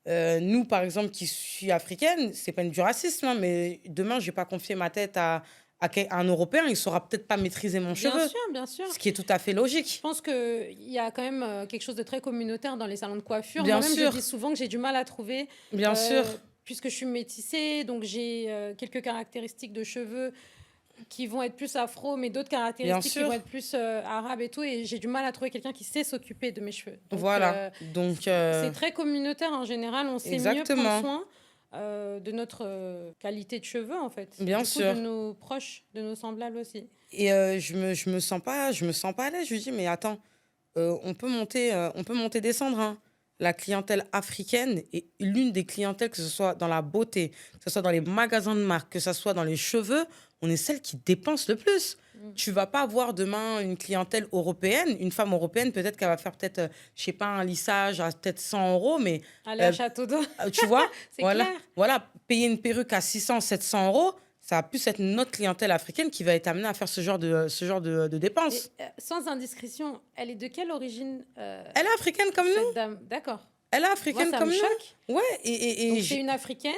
Nous, par exemple, qui suis africaine, c'est pas du racisme, hein, mais demain, je vais pas confier ma tête à un Européen. Il saura peut-être pas maîtriser mon Bien cheveu, sûr, bien sûr. ce qui est tout à fait Je logique. pense qu'il y a quand même quelque chose de très communautaire dans les salons de coiffure. Bien Moi-même, sûr. je dis souvent que j'ai du mal à trouver, Bien sûr. puisque je suis métissée, donc j'ai quelques caractéristiques de cheveux qui vont être plus afro, mais d'autres caractéristiques qui sûr. vont être plus arabes et tout, et j'ai du mal à trouver quelqu'un qui sait s'occuper de mes cheveux. Donc, Voilà. Donc, c'est très communautaire en général, on sait mieux exactement. prendre soin de notre qualité de cheveux, en fait. Bien du coup, sûr. de nos proches, de nos semblables aussi. Et je me sens pas à l'aise. Je lui dis, mais attends, on peut monter, descendre, hein. La clientèle africaine est l'une des clientèles, que ce soit dans la beauté, que ce soit dans les magasins de marque, que ce soit dans les cheveux, on est celle qui dépense le plus. Tu vas pas avoir demain une clientèle européenne, une femme européenne, peut-être qu'elle va faire je sais pas, un lissage à peut-être 100 euros, mais Aller à Château d'eau. tu vois, C'est voilà, clair. voilà, payer une perruque à 600 700 euros, ça va plus être notre clientèle africaine qui va être amenée à faire ce genre de dépenses. Et, sans indiscrétion, elle est de quelle origine Elle est africaine comme nous. cette dame? D'accord. Elle est Moi, africaine ça comme me nous. choque. Ouais, et Donc, c'est une africaine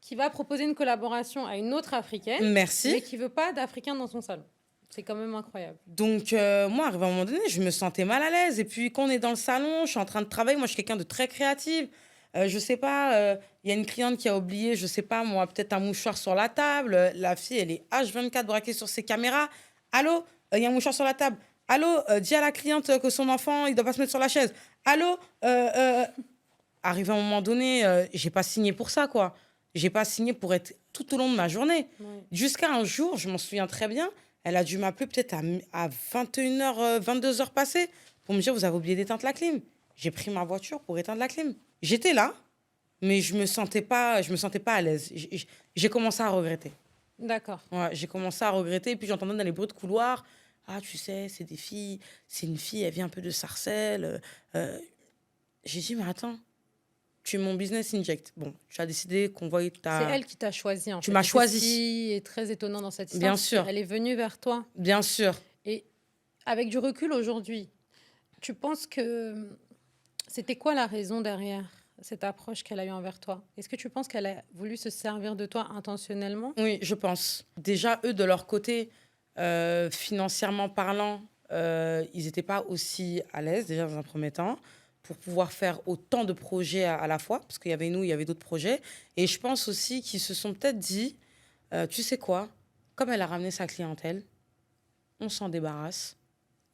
qui va proposer une collaboration à une autre africaine, mais merci. qui veut pas d'africain dans son salon. C'est quand même incroyable. Donc, moi, arrivé à un moment donné, je me sentais mal à l'aise. Et puis, quand on est dans le salon, je suis en train de travailler. Moi, je suis quelqu'un de très créative. Je sais pas, il y a une cliente qui a oublié, je sais pas, moi, peut-être un mouchoir sur la table. La fille, elle est H24 braquée sur ses caméras. Allô, il y a un mouchoir sur la table. Allô, dis à la cliente que son enfant, il doit pas se mettre sur la chaise. Allô, arrivé à un moment donné, j'ai pas signé pour ça, quoi. J'ai pas signé pour être tout au long de ma journée. Ouais. Jusqu'à un jour, je m'en souviens très bien, elle a dû m'appeler peut-être à 21h, 22h passées pour me dire, vous avez oublié d'éteindre la clim. J'ai pris ma voiture pour éteindre la clim. J'étais là, mais je me sentais pas à l'aise. J'ai commencé à regretter. D'accord. Ouais, j'ai commencé à regretter. Et puis j'entendais dans les bruits de couloir, ah, tu sais, c'est des filles, c'est une fille, elle vient un peu de Sarcelles. J'ai dit, mais attends, tu es mon business inject. Bon, tu as décidé qu'on voyait ta... C'est elle qui t'a choisi, en Tu fait. m'as Et c'est choisi. Ce qui est très étonnant dans cette histoire. Bien c'est sûr. Elle est venue vers toi. Bien sûr. Et avec du recul aujourd'hui, tu penses que c'était quoi la raison derrière cette approche qu'elle a eue envers toi? Est-ce que tu penses qu'elle a voulu se servir de toi intentionnellement? Oui, je pense. Déjà, eux, de leur côté, financièrement parlant, ils n'étaient pas aussi à l'aise, déjà, dans un premier temps, pour pouvoir faire autant de projets à la fois, parce qu'il y avait nous, il y avait d'autres projets. Et je pense aussi qu'ils se sont peut-être dit, tu sais quoi, comme elle a ramené sa clientèle, on s'en débarrasse.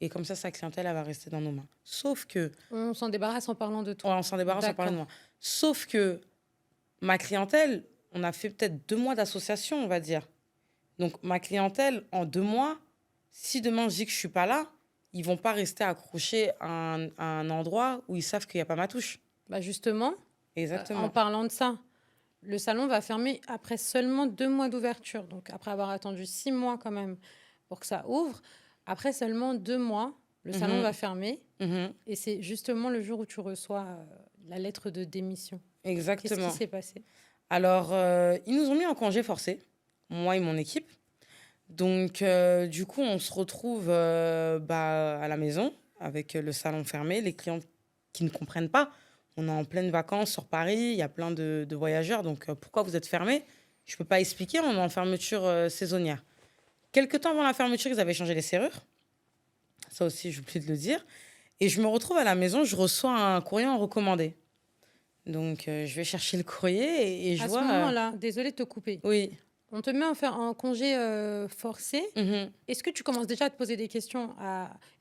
Et comme ça, sa clientèle, elle va rester dans nos mains. Sauf que... On s'en débarrasse en parlant de toi. Ouais, on s'en débarrasse en D'accord. parlant de moi. Sauf que ma clientèle, on a fait peut-être 2 mois d'association, on va dire. Donc, ma clientèle, en 2 mois, si demain je dis que je suis pas là, ils vont pas rester accrochés à un endroit où ils savent qu'il n'y a pas ma touche. Bah justement, Exactement. en parlant de ça, le salon va fermer après seulement 2 mois d'ouverture. Donc, après avoir attendu 6 mois quand même pour que ça ouvre, après seulement 2 mois, le salon va fermer. Et c'est justement le jour où tu reçois la lettre de démission. Exactement. Qu'est-ce qui s'est passé? Alors, ils nous ont mis en congé forcé, moi et mon équipe. Donc, du coup, on se retrouve à la maison avec le salon fermé, les clients qui ne comprennent pas. On est en pleine vacances sur Paris, il y a plein de voyageurs. Donc, pourquoi vous êtes fermés? Je ne peux pas expliquer, on est en fermeture saisonnière. Quelque temps avant la fermeture, ils avaient changé les serrures. Ça aussi, j'ai oublié de le dire. Et je me retrouve à la maison, je reçois un courrier en recommandé. Donc, je vais chercher le courrier et je À vois... ce moment-là, désolée de te couper, oui. on te met en congé forcé. Est-ce que tu commences déjà à te poser des questions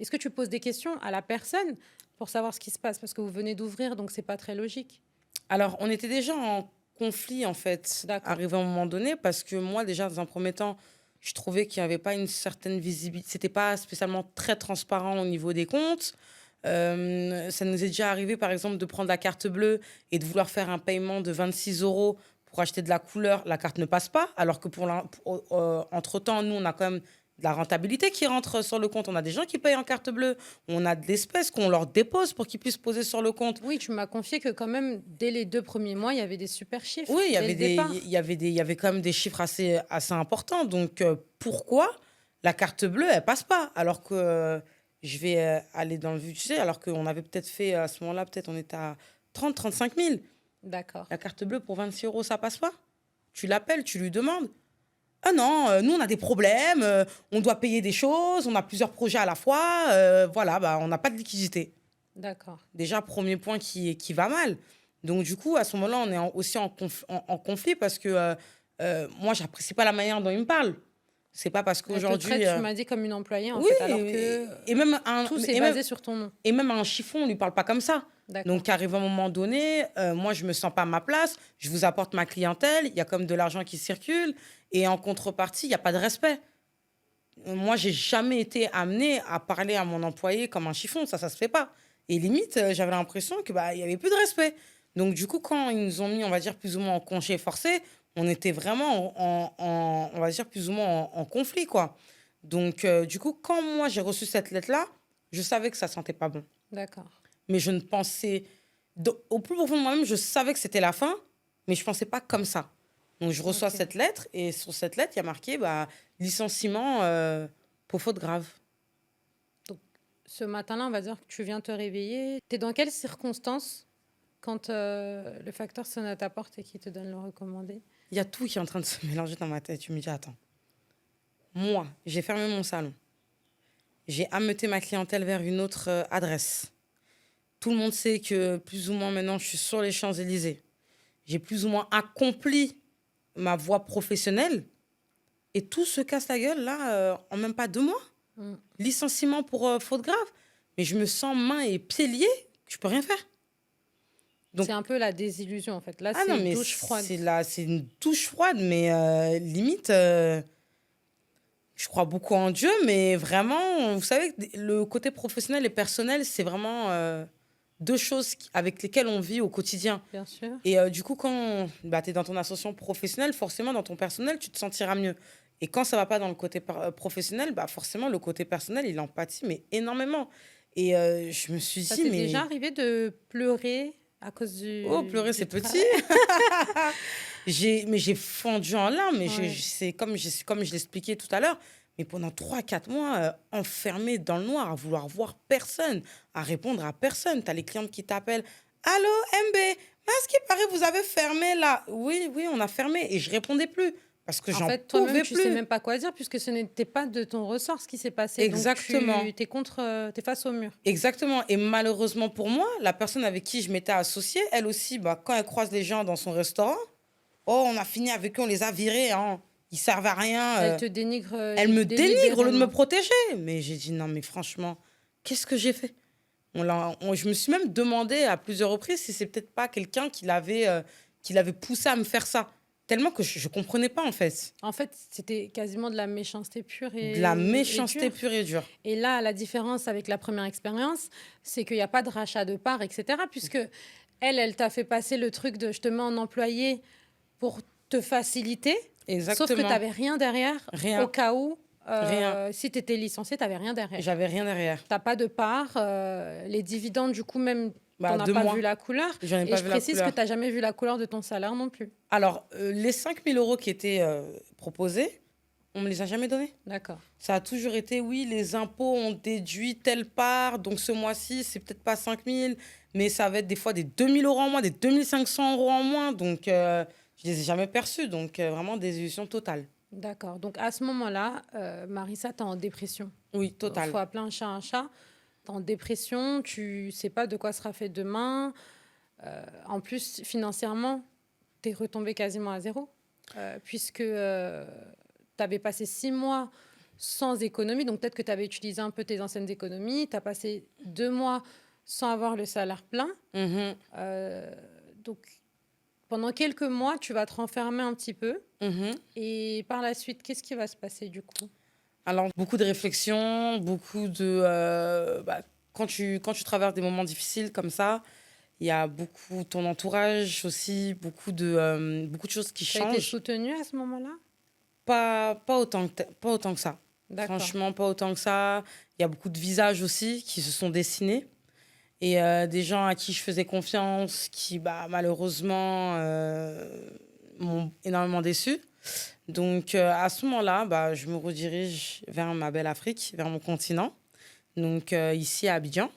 Est-ce que tu poses des questions à la personne pour savoir ce qui se passe? Parce que vous venez d'ouvrir, donc c'est pas très logique. Alors, on était déjà en conflit, en fait, D'accord. arrivé à un moment donné, parce que moi, déjà, dans un premier temps, je trouvais qu'il n'y avait pas une certaine visibilité. C'était pas spécialement très transparent au niveau des comptes. Ça nous est déjà arrivé, par exemple, de prendre la carte bleue et de vouloir faire un paiement de 26 € pour acheter de la couleur. La carte ne passe pas, alors que entre-temps, nous, on a quand même de la rentabilité qui rentre sur le compte. On a des gens qui payent en carte bleue. On a de l'espèce qu'on leur dépose pour qu'ils puissent poser sur le compte. Oui, tu m'as confié que quand même, dès les 2 premiers mois, il y avait des super chiffres. Oui, dès le départ. il y avait quand même des chiffres assez importants. Donc, pourquoi la carte bleue, elle passe pas? Alors que je vais aller dans le vue, tu sais, alors qu'on avait peut-être fait, à ce moment-là, peut-être on était à 35 000. D'accord. La carte bleue pour 26 €, ça passe pas? Tu l'appelles, tu lui demandes. Ah non, nous, on a des problèmes, on doit payer des choses, on a plusieurs projets à la fois, voilà, bah, on n'a pas de liquidité. D'accord. Déjà, premier point qui va mal. Donc, du coup, à ce moment-là, on est aussi en conflit parce que moi, j'apprécie pas la manière dont il me parle. C'est pas parce Elle te qu'aujourd'hui... traite, tu m'as dit, comme une employée, en oui, fait, alors que et même tout s'est basé sur ton nom. et même un chiffon, on lui parle pas comme ça. D'accord. Donc, arrive un moment donné, moi, je me sens pas à ma place, je vous apporte ma clientèle, il y a comme de l'argent qui circule, et en contrepartie, il n'y a pas de respect. Moi, j'ai jamais été amenée à parler à mon employé comme un chiffon, ça se fait pas. Et limite, j'avais l'impression que il y avait plus de respect. Donc, du coup, quand ils nous ont mis, on va dire, plus ou moins en congé forcé, on était vraiment, on va dire, plus ou moins en conflit, quoi. Donc, du coup, quand moi, j'ai reçu cette lettre-là, je savais que ça sentait pas bon. D'accord. Mais je ne pensais... Au plus profond de moi-même, je savais que c'était la fin, mais je pensais pas comme ça. Donc, je reçois Ok. cette lettre, et sur cette lettre, il y a marqué licenciement pour faute grave. Ce matin-là, on va dire que tu viens te réveiller. Tu es dans quelles circonstances quand le facteur sonne à ta porte et qu'il te donne le recommandé? Il y a tout qui est en train de se mélanger dans ma tête. Tu me dis, attends. Moi, j'ai fermé mon salon. J'ai ameuté ma clientèle vers une autre adresse. Tout le monde sait que plus ou moins maintenant, je suis sur les Champs-Élysées. J'ai plus ou moins accompli ma voie professionnelle. Et tout se casse la gueule, là, en même pas 2 mois. Licenciement pour faute grave. Mais je me sens mains et pieds liés, je peux rien faire. Donc, c'est un peu la désillusion, en fait. Là, ah c'est non, une mais douche froide. c'est une douche froide, mais limite, je crois beaucoup en Dieu, mais vraiment, vous savez, le côté professionnel et personnel, c'est vraiment 2 choses avec lesquelles on vit au quotidien. Bien sûr. Et du coup, quand tu es dans ton association professionnelle, forcément, dans ton personnel, tu te sentiras mieux. Et quand ça va pas dans le côté professionnel, forcément, le côté personnel, il en pâtit, mais énormément. Et je me suis Ça dit, t'est mais... déjà arrivé de pleurer à cause du... Oh, pleurer, du c'est travail? petit. Mais j'ai fondu en larmes. Mais Ouais. c'est comme je l'expliquais tout à l'heure. Mais pendant 3-4 mois, enfermée dans le noir, à vouloir voir personne, à répondre à personne. Tu as les clientes qui t'appellent. Allô, MB, mais à ce qui paraît, vous avez fermé là. Oui, on a fermé. Et je répondais plus. Parce que En j'en fait, pouvais toi-même, tu plus. sais même pas quoi dire puisque ce n'était pas de ton ressort ce qui s'est passé. Exactement. Donc, t'es face au mur. Exactement. Et malheureusement pour moi, la personne avec qui je m'étais associée, elle aussi, quand elle croise les gens dans son restaurant, oh, on a fini avec eux, on les a virés, hein. Ils servent à rien. Elle te dénigre. Elle me dénigre au lieu de me délibérément. protéger. Mais j'ai dit, non, mais franchement, qu'est-ce que j'ai fait? Je me suis même demandé à plusieurs reprises si c'est peut-être pas quelqu'un qui l'avait poussé à me faire ça. tellement que je comprenais pas, en fait. En fait, c'était quasiment de la méchanceté pure De la et méchanceté dure. pure et dure. Et là, la différence avec la première expérience, c'est qu'il n'y a pas de rachat de parts, etc. Puisque elle t'a fait passer le truc de je te mets en employé pour te faciliter, sauf que tu Exactement. n'avais rien derrière au Rien, cas où, rien. si tu étais licencié, tu n'avais rien derrière. J'avais rien derrière. Tu n'as pas de part. Les dividendes, du coup, même, tu Bah, n'en as 2 pas mois, vu la couleur. j'en ai Et pas je vu la précise que couleur. tu n'as jamais vu la couleur de ton salaire non plus. Alors, les 5 000 € qui étaient proposés, on me les a jamais donnés. D'accord. Ça a toujours été, oui, les impôts ont déduit telle part, donc ce mois-ci, c'est peut-être pas 5 000, mais ça va être des fois des 2 000 € en moins, des 2 500 € en moins, donc je les ai jamais perçus, donc vraiment désillusion totale. D'accord. Donc, à ce moment-là, Marissa, tu es en dépression. Oui, Il totale. faut appeler un chat un chat. Tu es en dépression, tu sais pas de quoi sera fait demain. En plus, financièrement, tu es retombé quasiment à zéro, puisque tu avais passé 6 mois sans économie. Donc, peut-être que tu avais utilisé un peu tes anciennes économies. Tu as passé 2 mois sans avoir le salaire plein. Mhm, Donc, pendant quelques mois, tu vas te renfermer un petit peu. mhm. Et par la suite, qu'est-ce qui va se passer du coup? Alors, beaucoup de réflexions, beaucoup de... quand tu traverses des moments difficiles comme ça, il y a beaucoup ton entourage aussi, beaucoup de choses qui Tu as été changent. soutenue à ce moment-là? Pas autant pas autant que ça. D'accord. Franchement, pas autant que ça. Il y a beaucoup de visages aussi qui se sont dessinés. Et des gens à qui je faisais confiance, qui bah, malheureusement m'ont énormément déçue. Donc à ce moment-là, bah, je me redirige vers ma belle Afrique, vers mon continent. Donc ici à Abidjan.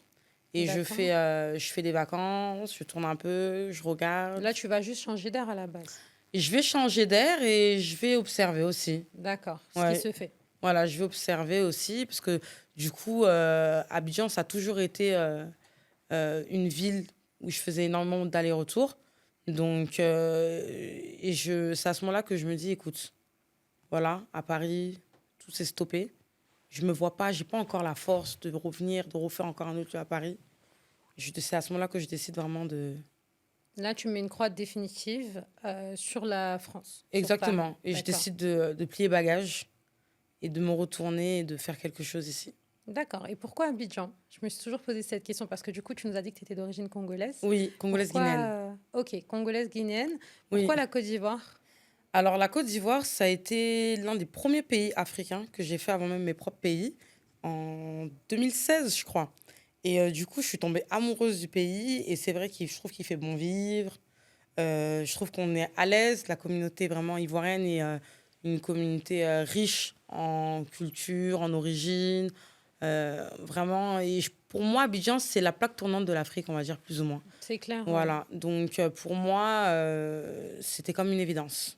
Et D'accord. je fais des vacances, je tourne un peu, je regarde. Là, tu vas juste changer d'air à la base. Et je vais changer d'air et je vais observer aussi. D'accord. Ce qui Ouais. se fait. Voilà, je vais observer aussi parce que du coup, Abidjan, ça a toujours été une ville où je faisais énormément d'allers-retours. Donc, c'est à ce moment-là que je me dis, écoute, voilà, à Paris, tout s'est stoppé. Je me vois pas, j'ai pas encore la force de revenir, de refaire encore un autre lieu à Paris. C'est à ce moment-là que je décide vraiment de... Là, tu mets une croix définitive sur la France. Sur Exactement. Paris. Et je D'accord. décide de plier bagages et de me retourner et de faire quelque chose ici. D'accord. Et pourquoi Abidjan? Je me suis toujours posé cette question parce que du coup, tu nous as dit que tu étais d'origine congolaise. Oui, congolaise Pourquoi, guinéenne. Ok, congolaise guinéenne. Oui. Pourquoi la Côte d'Ivoire? Alors, la Côte d'Ivoire, ça a été l'un des premiers pays africains que j'ai fait avant même mes propres pays, en 2016, je crois. Et du coup, je suis tombée amoureuse du pays. Et c'est vrai que je trouve qu'il fait bon vivre. Je trouve qu'on est à l'aise. La communauté vraiment ivoirienne est une communauté riche en culture, en origine. Vraiment. Et pour moi, Abidjan, c'est la plaque tournante de l'Afrique, on va dire, plus ou moins. C'est clair. Ouais. Voilà. Donc, pour moi, c'était comme une évidence.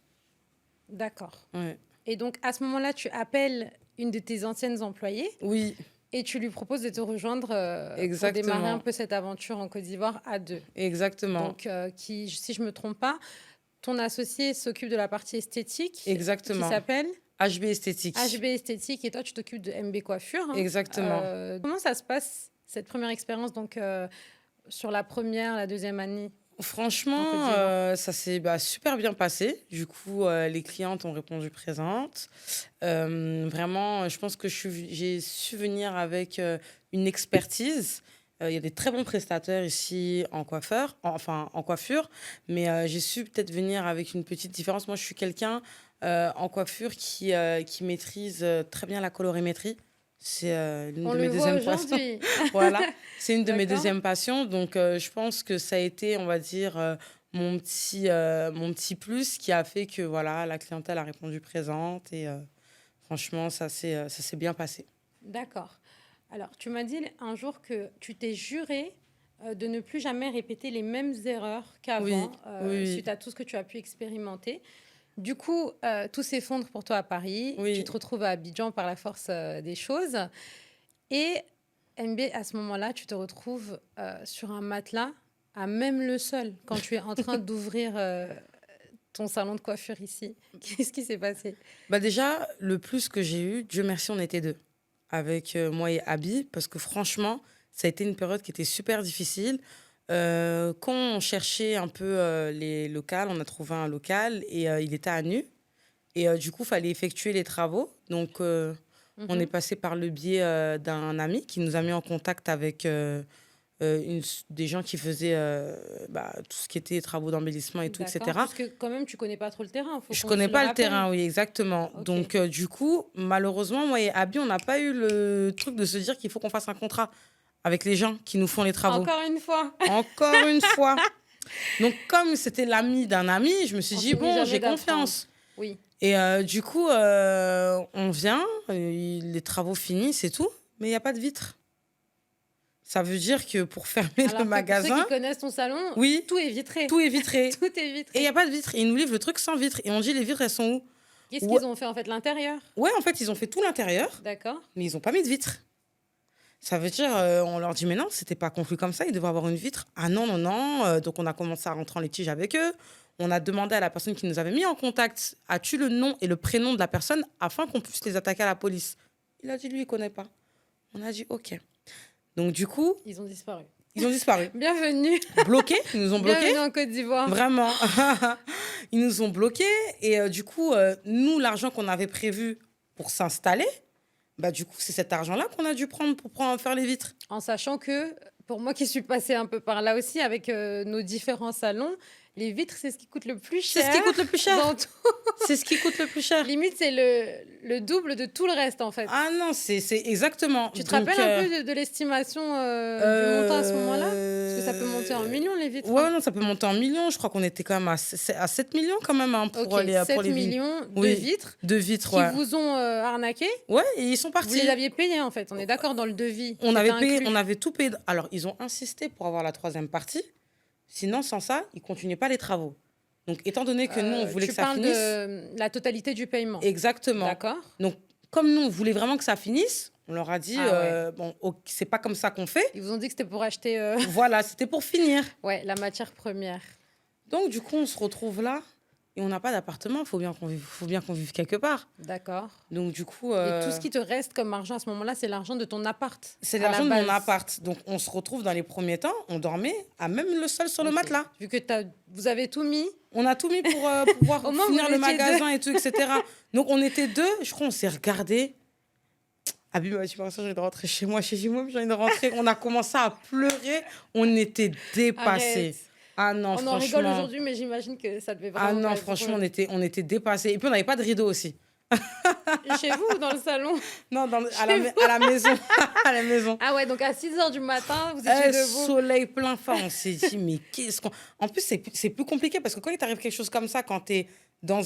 D'accord. Ouais. Et donc, à ce moment-là, tu appelles une de tes anciennes employées Oui, et tu lui proposes de te rejoindre pour démarrer un exactement. peu cette aventure en Côte d'Ivoire à deux. Exactement. Donc, si je me trompe pas, ton associé s'occupe de la partie esthétique qui Exactement. s'appelle HB Esthétique. HB Esthétique et toi, tu t'occupes de MB Coiffure. Hein. Exactement. Comment ça se passe, cette première expérience, donc sur la première, la deuxième année? En Côte Franchement, d'Ivoire. ça s'est super bien passé. Du coup, les clientes ont répondu présentes. Vraiment, je pense que j'ai su venir avec une expertise. Il y a des très bons prestataires ici en en coiffure, mais j'ai su peut-être venir avec une petite différence. Moi, je suis quelqu'un en coiffure qui maîtrise très bien la colorimétrie. C'est l'une On de le mes voit deuxièmes passions. aujourd'hui. Voilà, c'est une de mes D'accord. deuxièmes passions. Donc, je pense que ça a été, on va dire, mon petit plus qui a fait que voilà, la clientèle a répondu présente. Et franchement, ça s'est bien passé. D'accord. Alors, tu m'as dit un jour que tu t'es juré de ne plus jamais répéter les mêmes erreurs qu'avant, Oui, suite à tout ce que tu as pu expérimenter. Du coup, tout s'effondre pour toi à Paris. oui. Tu te retrouves à Abidjan par la force des choses. Et MB, à ce moment-là, tu te retrouves sur un matelas, à même le sol, quand tu es en train d'ouvrir ton salon de coiffure ici. Qu'est-ce qui s'est passé? Bah déjà, le plus que j'ai eu, Dieu merci, on était deux, avec moi et Abby, parce que franchement, ça a été une période qui était super difficile. Quand on cherchait un peu les locales, on a trouvé un local et il était à nu. Et du coup, il fallait effectuer les travaux. Donc, on est Mhm. passé par le biais d'un ami qui nous a mis en contact avec des gens qui faisaient tout ce qui était travaux d'embellissement et tout, D'accord. etc. Parce que quand même, tu connais pas trop le terrain. Faut Je qu'on connais se le pas le rappelle. terrain, oui, exactement. Ok. Donc, du coup, malheureusement, moi et Abby, on n'a pas eu le truc de se dire qu'il faut qu'on fasse un contrat avec les gens qui nous font les travaux. Encore une fois, Encore une fois. Donc, comme c'était l'ami d'un ami, je me suis on dit, finit bon, jamais j'ai d'apprendre. confiance. Oui. Et du coup, on vient, les travaux finissent et tout, mais il n'y a pas de vitre. Ça veut dire que pour fermer Alors le que pour ceux magasin, qui connaissent ton salon, oui, tout est vitré. tout est vitré. Tout est Et il vitré. n'y a pas de vitre. Et ils nous livrent le truc sans vitre. Et on dit, les vitres, elles sont où? Qu'est-ce Ouais, qu'ils ont fait en fait? L'intérieur? ouais, en fait, ils ont fait tout l'intérieur, D'accord. mais ils n'ont pas mis de vitre. Ça veut dire, on leur dit, mais non, c'était pas conclu comme ça, il devait avoir une vitre. Ah non, non, non. Donc, on a commencé à rentrer en litige avec eux. On a demandé à la personne qui nous avait mis en contact, as-tu le nom et le prénom de la personne afin qu'on puisse les attaquer à la police? Il a dit, lui, il connaît pas. On a dit, OK. Donc, du coup, Ils ont disparu. ils ont disparu. Bienvenue. Bloqués, ils nous ont bloqués. Bienvenue en Côte d'Ivoire. Vraiment. Ils nous ont bloqués. Et du coup, nous, l'argent qu'on avait prévu pour s'installer, bah, du coup, c'est cet argent-là qu'on a dû prendre pour faire les vitres. En sachant que, pour moi qui suis passée un peu par là aussi, avec nos différents salons, les vitres, c'est ce qui coûte le plus C'est cher. ce qui coûte le plus cher. Dans tout. C'est ce qui coûte le plus cher. Limite, c'est le double de tout le reste, en fait. Ah non, c'est exactement. Tu te Donc, rappelles un peu de l'estimation du montant à ce moment-là? Parce que ça peut monter en millions, les vitres. Ouais, non, ça peut monter en millions. Je crois qu'on était quand même à 7 millions quand même hein, pour, Ok, 7 pour les vitres. millions Oui. de vitres De vitres, qui ouais. vous ont arnaqué. Ouais, et ils sont Vous partis. les aviez payés, en fait. On est d'accord dans le devis. On C'était avait payé, inclus. on avait tout payé. Alors, ils ont insisté pour avoir la 3e partie. Sinon, sans ça, ils ne continuaient pas les travaux. Donc, étant donné que nous, on voulait que ça finisse... Tu parles de la totalité du paiement. Exactement. D'accord. Donc, comme nous, on voulait vraiment que ça finisse, on leur a dit, Ah ouais. bon, c'est pas comme ça qu'on fait. Ils vous ont dit que c'était pour acheter Voilà, c'était pour finir. ouais, la matière première. Donc, du coup, on se retrouve là et on n'a pas d'appartement. Faut bien qu'on vive quelque part. D'accord. Donc, du coup... Et tout ce qui te reste comme argent à ce moment-là, c'est l'argent de ton appart. C'est à la l'argent de mon base. appart. Donc, on se retrouve dans les premiers temps, on dormait à même le sol sur le Ok. matelas. Vu que vous avez tout mis. On a tout mis pour pouvoir Au moins, finir vous le étiez magasin et tout, etc. Donc, on était 2. Je crois on s'est regardé. Abby m'a dit, j'ai envie de rentrer chez moi, j'ai envie de rentrer. On a commencé à pleurer. On était dépassés. Arrête. Ah non, On franchement. en rigole aujourd'hui, mais j'imagine que ça devait vraiment. Ah non, pas être franchement, drôle. on était dépassés. Et puis, on n'avait pas de rideau aussi. Et chez vous ou dans le salon? Non, à la maison. À la maison. Ah ouais, donc à 6h du matin, vous étiez debout. Soleil plein phare, on s'est dit, mais qu'est-ce qu'on... En plus, c'est plus compliqué parce que quand il t'arrive quelque chose comme ça, quand tu es dans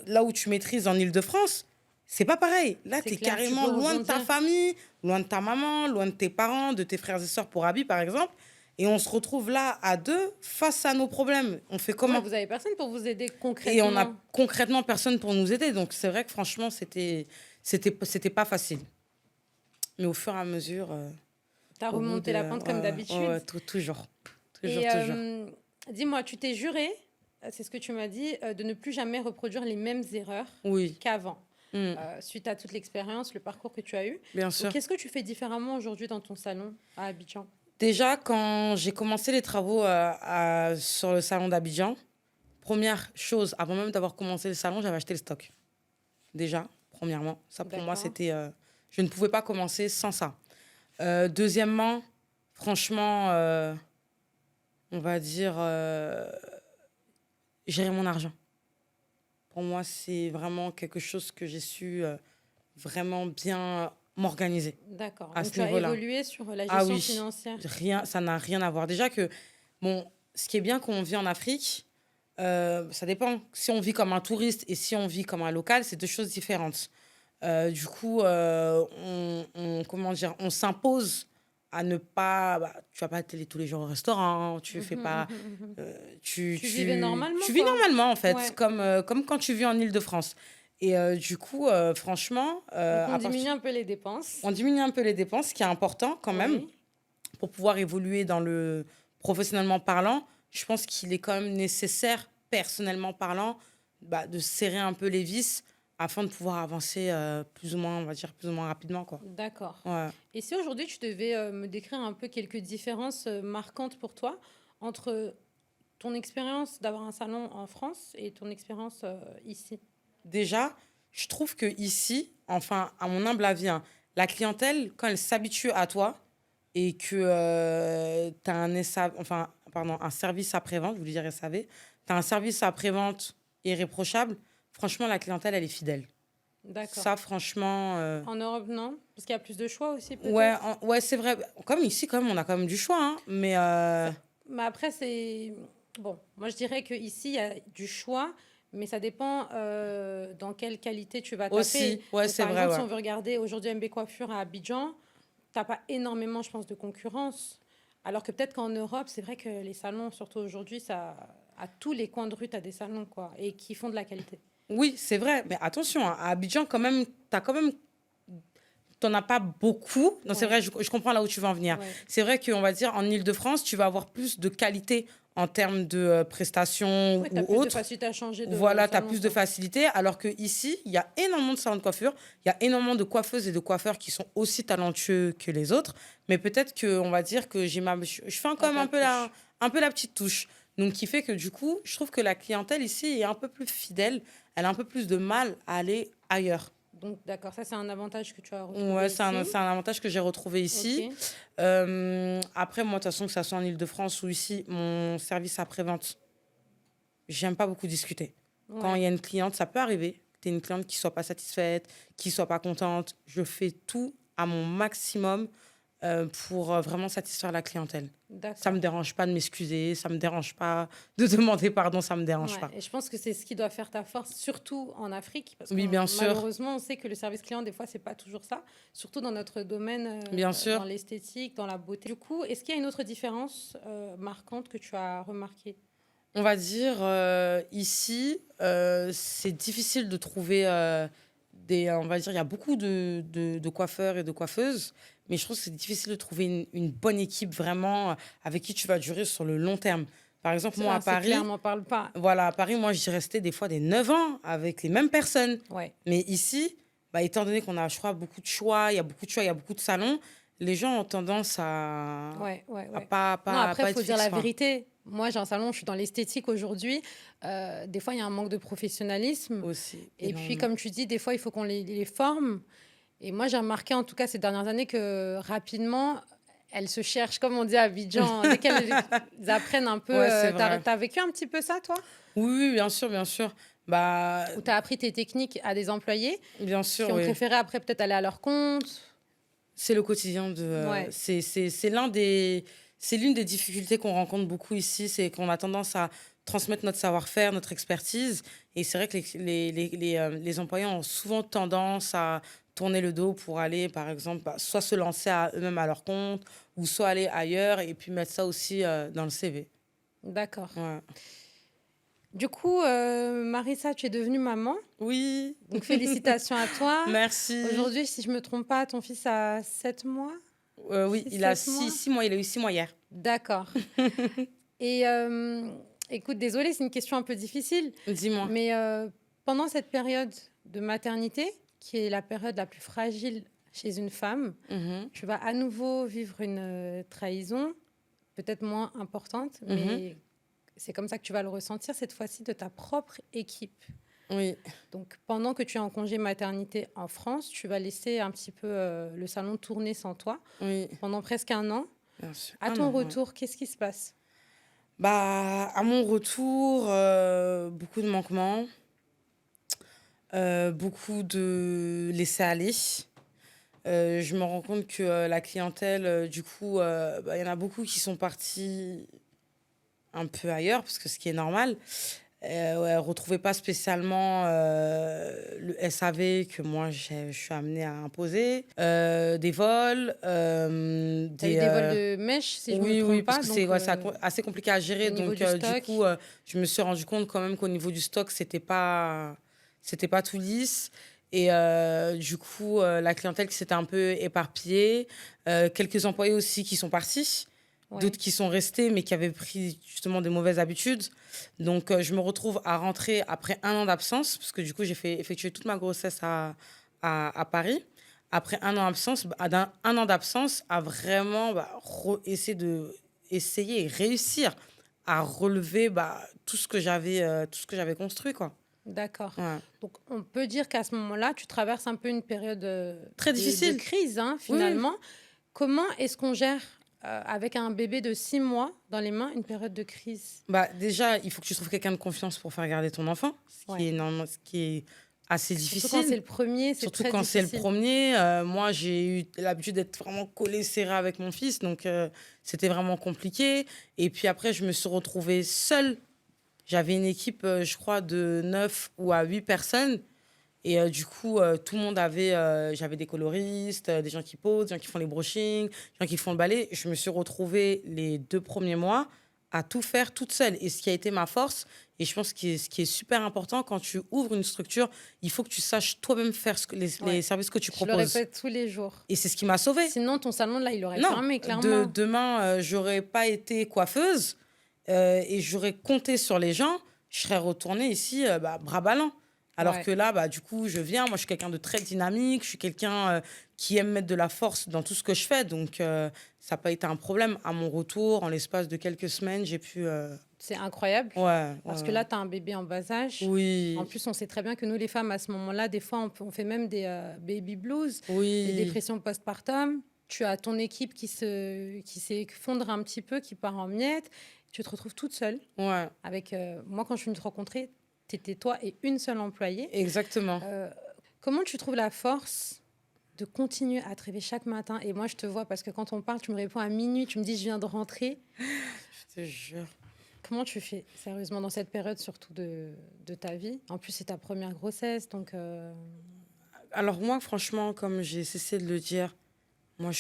là où tu maîtrises en Île-de-France, c'est pas pareil. Là, C'est tu es clair, tu carrément peux loin de ta rebondir. famille, loin de ta maman, loin de tes parents, de tes frères et sœurs pour Abby, par exemple. Et on se retrouve là à 2 face à nos problèmes. On fait comment? Ouais, vous avez personne pour vous aider concrètement. Et on a concrètement personne pour nous aider. Donc, c'est vrai que franchement, c'était pas facile. Mais au fur et à mesure... T'as au bout remonté de- la pente comme ouais, d'habitude. ouais, toujours. Et Toujours. dis-moi, tu t'es juré, c'est ce que tu m'as dit, de ne plus jamais reproduire les mêmes erreurs Oui, qu'avant, Mm, suite à toute l'expérience, le parcours que tu as eu. bien Donc, sûr. qu'est-ce que tu fais différemment aujourd'hui dans ton salon à Abidjan? Déjà, quand j'ai commencé les travaux sur le salon d'Abidjan, première chose, avant même d'avoir commencé le salon, j'avais acheté le stock. Déjà, premièrement. Ça, pour moi, D'accord. c'était... je ne pouvais pas commencer sans ça. Deuxièmement, franchement, on va dire, gérer mon argent. Pour moi, c'est vraiment quelque chose que j'ai su vraiment bien m'organiser. D'accord. À Donc, ce tu as niveau-là. évolué sur la Ah gestion oui. financière. Ça n'a rien à voir. Déjà que, bon, ce qui est bien quand on vit en Afrique, ça dépend. Si on vit comme un touriste et si on vit comme un local, c'est 2 choses différentes. Du coup, comment dire, on s'impose à ne pas... tu vas pas aller tous les jours au restaurant, tu fais pas... Tu vivais normalement, Tu vis quoi. normalement, en fait, Ouais. comme quand tu vis en Île-de-France. Et du coup, franchement... Donc, à on partir- diminue un peu les dépenses. on diminue un peu les dépenses, ce qui est important quand même Oui. pour pouvoir évoluer professionnellement parlant. Je pense qu'il est quand même nécessaire, personnellement parlant, de serrer un peu les vis afin de pouvoir avancer plus ou moins, on va dire, plus ou moins rapidement, quoi. D'accord. Ouais. Et si aujourd'hui tu devais me décrire un peu quelques différences marquantes pour toi entre ton expérience d'avoir un salon en France et ton expérience ici? Déjà, je trouve que ici, enfin, à mon humble avis, hein, la clientèle, quand elle s'habitue à toi et que tu as un, enfin, pardon, un service après-vente, je voulais dire SAV, tu as un service après-vente irréprochable, franchement, la clientèle, elle est fidèle. D'accord. Ça, franchement, En Europe, non? Parce qu'il y a plus de choix aussi, ouais, peut-être? ouais, c'est vrai. Comme ici, quand même, on a quand même du choix, hein, mais Mais après, c'est... Bon, moi je dirais qu'ici, il y a du choix, mais ça dépend dans quelle qualité tu vas taper. aussi, ouais, Donc, c'est par vrai, exemple, si ouais. on veut regarder aujourd'hui MB Coiffure à Abidjan, t'as pas énormément, je pense, de concurrence. Alors que peut-être qu'en Europe, c'est vrai que les salons, surtout aujourd'hui, ça, à tous les coins de rue, tu as des salons, quoi, et qui font de la qualité. Oui, c'est vrai, mais attention, hein, à Abidjan, quand même, t'as quand même t'en as pas beaucoup. Non, c'est Ouais, vrai, je comprends là où tu veux en venir. ouais. C'est vrai qu'on va dire en Île-de-France, tu vas avoir plus de qualité en termes de prestations Ouais, tu as ou plus de autres. facilité à changer de Voilà, tu as salon, plus de quoi. facilité. Alors que ici, il y a énormément de salons de coiffure. Il y a énormément de coiffeuses et de coiffeurs qui sont aussi talentueux que les autres. Mais peut-être que on va dire que je fais quand T'as même ta touche. un peu la petite touche. Donc, qui fait que du coup, je trouve que la clientèle ici est un peu plus fidèle. Elle a un peu plus de mal à aller ailleurs. Donc, d'accord, ça, c'est un avantage que tu as Ouais, retrouvé ici. c'est un avantage que j'ai retrouvé Ok. ici. Après, moi, de toute façon, que ça soit en Île-de-France ou ici, mon service après-vente, j'aime pas beaucoup discuter. Quand Ouais. il y a une cliente, ça peut arriver. Tu es une cliente qui soit pas satisfaite, qui soit pas contente. Je fais tout à mon maximum pour vraiment satisfaire la clientèle. Ça D'accord. me dérange pas de m'excuser, ça me dérange pas de demander pardon, ça me dérange Ouais. pas. Et je pense que c'est ce qui doit faire ta force, surtout en Afrique, parce que Oui, bien sûr, malheureusement, on sait que le service client, des fois, c'est pas toujours ça, surtout dans notre domaine, bien dans sûr. l'esthétique, dans la beauté. Du coup, est-ce qu'il y a une autre différence marquante que tu as remarquée? On va dire, ici, c'est difficile de trouver on va dire, il y a beaucoup de coiffeurs et de coiffeuses, mais je trouve que c'est difficile de trouver une bonne équipe vraiment avec qui tu vas durer sur le long terme. Par exemple, moi, à C'est clair, Paris, m'en parle pas. voilà, à Paris, moi, j'y restais des fois des 9 ans avec les mêmes personnes. Ouais, Mais ici, bah, étant donné qu'on a, je crois, beaucoup de choix, il y a beaucoup de choix, il y a beaucoup de salons, les gens ont tendance ouais, ouais, à ouais. Non, après, pas il être faut dire fixe, la quoi. vérité. Moi, j'ai un salon, je suis dans l'esthétique aujourd'hui. Des fois, il y a un manque de professionnalisme. Aussi, Et puis, énormément. comme tu dis, des fois, il faut qu'on les forme. Et moi, j'ai remarqué, en tout cas, ces dernières années, que rapidement, elles se cherchent, comme on dit à Abidjan. Dès qu'elles apprennent un peu. Ouais, c'est vrai. T'as vécu un petit peu ça, toi? Oui, oui, bien sûr, bien sûr. Bah, Ou t'as appris tes techniques à des employés bien qui sûr, ont oui. préféré après peut-être aller à leur compte? C'est le quotidien de. Ouais, C'est l'un des. C'est l'une des difficultés qu'on rencontre beaucoup ici, c'est qu'on a tendance à transmettre notre savoir-faire, notre expertise. Et c'est vrai que les employés ont souvent tendance à tourner le dos pour aller, par exemple, bah, soit se lancer à eux-mêmes à leur compte, ou soit aller ailleurs et puis mettre ça aussi dans le CV. d'accord. Ouais. Du coup, Marissa, tu es devenue maman. Oui, Donc, félicitations à toi. merci. Aujourd'hui, si je me trompe pas, ton fils a 7 mois? Oui, Six il a 7 mois? 6 mois, il a eu 6 mois hier. D'accord. Et écoute, désolée, c'est une question un peu difficile, Dis-moi. mais pendant cette période de maternité, qui est la période la plus fragile chez une femme, Mhm, tu vas à nouveau vivre une trahison, peut-être moins importante, mhm. mais c'est comme ça que tu vas le ressentir cette fois-ci de ta propre équipe. Oui, Donc, pendant que tu es en congé maternité en France, tu vas laisser un petit peu le salon tourner sans toi oui, pendant presque un an. bien sûr. À Ah ton non, ouais. retour, qu'est-ce qui se passe? Bah, à mon retour, beaucoup de manquements, beaucoup de laisser aller. Je me rends compte que la clientèle, du coup, bah, il y en a beaucoup qui sont partis un peu ailleurs, parce que ce qui est normal. Ouais, retrouvaient pas spécialement le SAV que moi je suis amenée à imposer. Des vols, Tu as eu des vols de mèche, si je ne me oui, oui, trompe parce pas, que c'est donc ouais, assez compliqué à au gérer. niveau Donc, du du stock. coup, je me suis rendu compte quand même qu'au niveau du stock, c'était pas tout lisse. Et du coup, la clientèle qui s'était un peu éparpillée. Quelques employés aussi qui sont partis. d'autres qui sont restés, mais qui avaient pris justement des mauvaises habitudes. Donc, je me retrouve à rentrer après 1 an d'absence, parce que du coup, j'ai fait effectuer toute ma grossesse à Paris. Après 1 an d'absence, un an d'absence, à vraiment essayer et réussir à relever tout ce que j'avais construit, quoi. D'accord. Ouais. Donc, on peut dire qu'à ce moment-là, tu traverses un peu une période Très difficile. de crise, hein, Oui. finalement. Comment est-ce qu'on gère, avec un bébé de 6 mois dans les mains, une période de crise? Déjà, il faut que tu trouves quelqu'un de confiance pour faire garder ton enfant, ce qui est assez difficile. Surtout quand c'est le premier, c'est Surtout très quand c'est le difficile. premier. Moi, j'ai eu l'habitude d'être vraiment collée, serrée avec mon fils. Donc, c'était vraiment compliqué. Et puis après, je me suis retrouvée seule. J'avais une équipe, je crois, de 9 ou à 8 personnes. Et du coup, tout le monde j'avais des coloristes, des gens qui posent, des gens qui font les brushings, des gens qui font le balai. Je me suis retrouvée les 2 premiers mois à tout faire toute seule. Et ce qui a été ma force, et je pense que ce qui est super important, quand tu ouvres une structure, il faut que tu saches toi-même faire les services que tu Je le proposes. répète tous les jours. Et c'est ce qui m'a sauvée. Sinon, ton salon, là, il aurait Non, fermé, clairement. demain, j'aurais pas été coiffeuse et j'aurais compté sur les gens. Je serais retournée ici, bras ballants. Alors que là, du coup, je viens. Moi, je suis quelqu'un de très dynamique. Je suis quelqu'un qui aime mettre de la force dans tout ce que je fais. Donc, ça n'a pas été un problème. À mon retour, en l'espace de quelques semaines, j'ai pu... C'est incroyable. Parce que là, tu as un bébé en bas âge. Oui. En plus, on sait très bien que nous, les femmes, à ce moment-là, des fois, on fait même des baby blues, Oui. des dépressions postpartum. Tu as ton équipe qui s'effondre un petit peu, qui part en miettes. Tu te retrouves toute seule. Ouais. Avec, moi, quand je suis venue te rencontrer, tu étais toi et une seule employée. Exactement. Comment tu trouves la force de continuer à te réveiller chaque matin? Et moi, je te vois parce que quand on parle, tu me réponds à minuit, tu me dis, je viens de rentrer. Je te jure. Comment tu fais, sérieusement, dans cette période, surtout de ta vie? En plus, c'est ta première grossesse, donc... Alors moi, franchement, comme j'ai cessé de le dire, moi,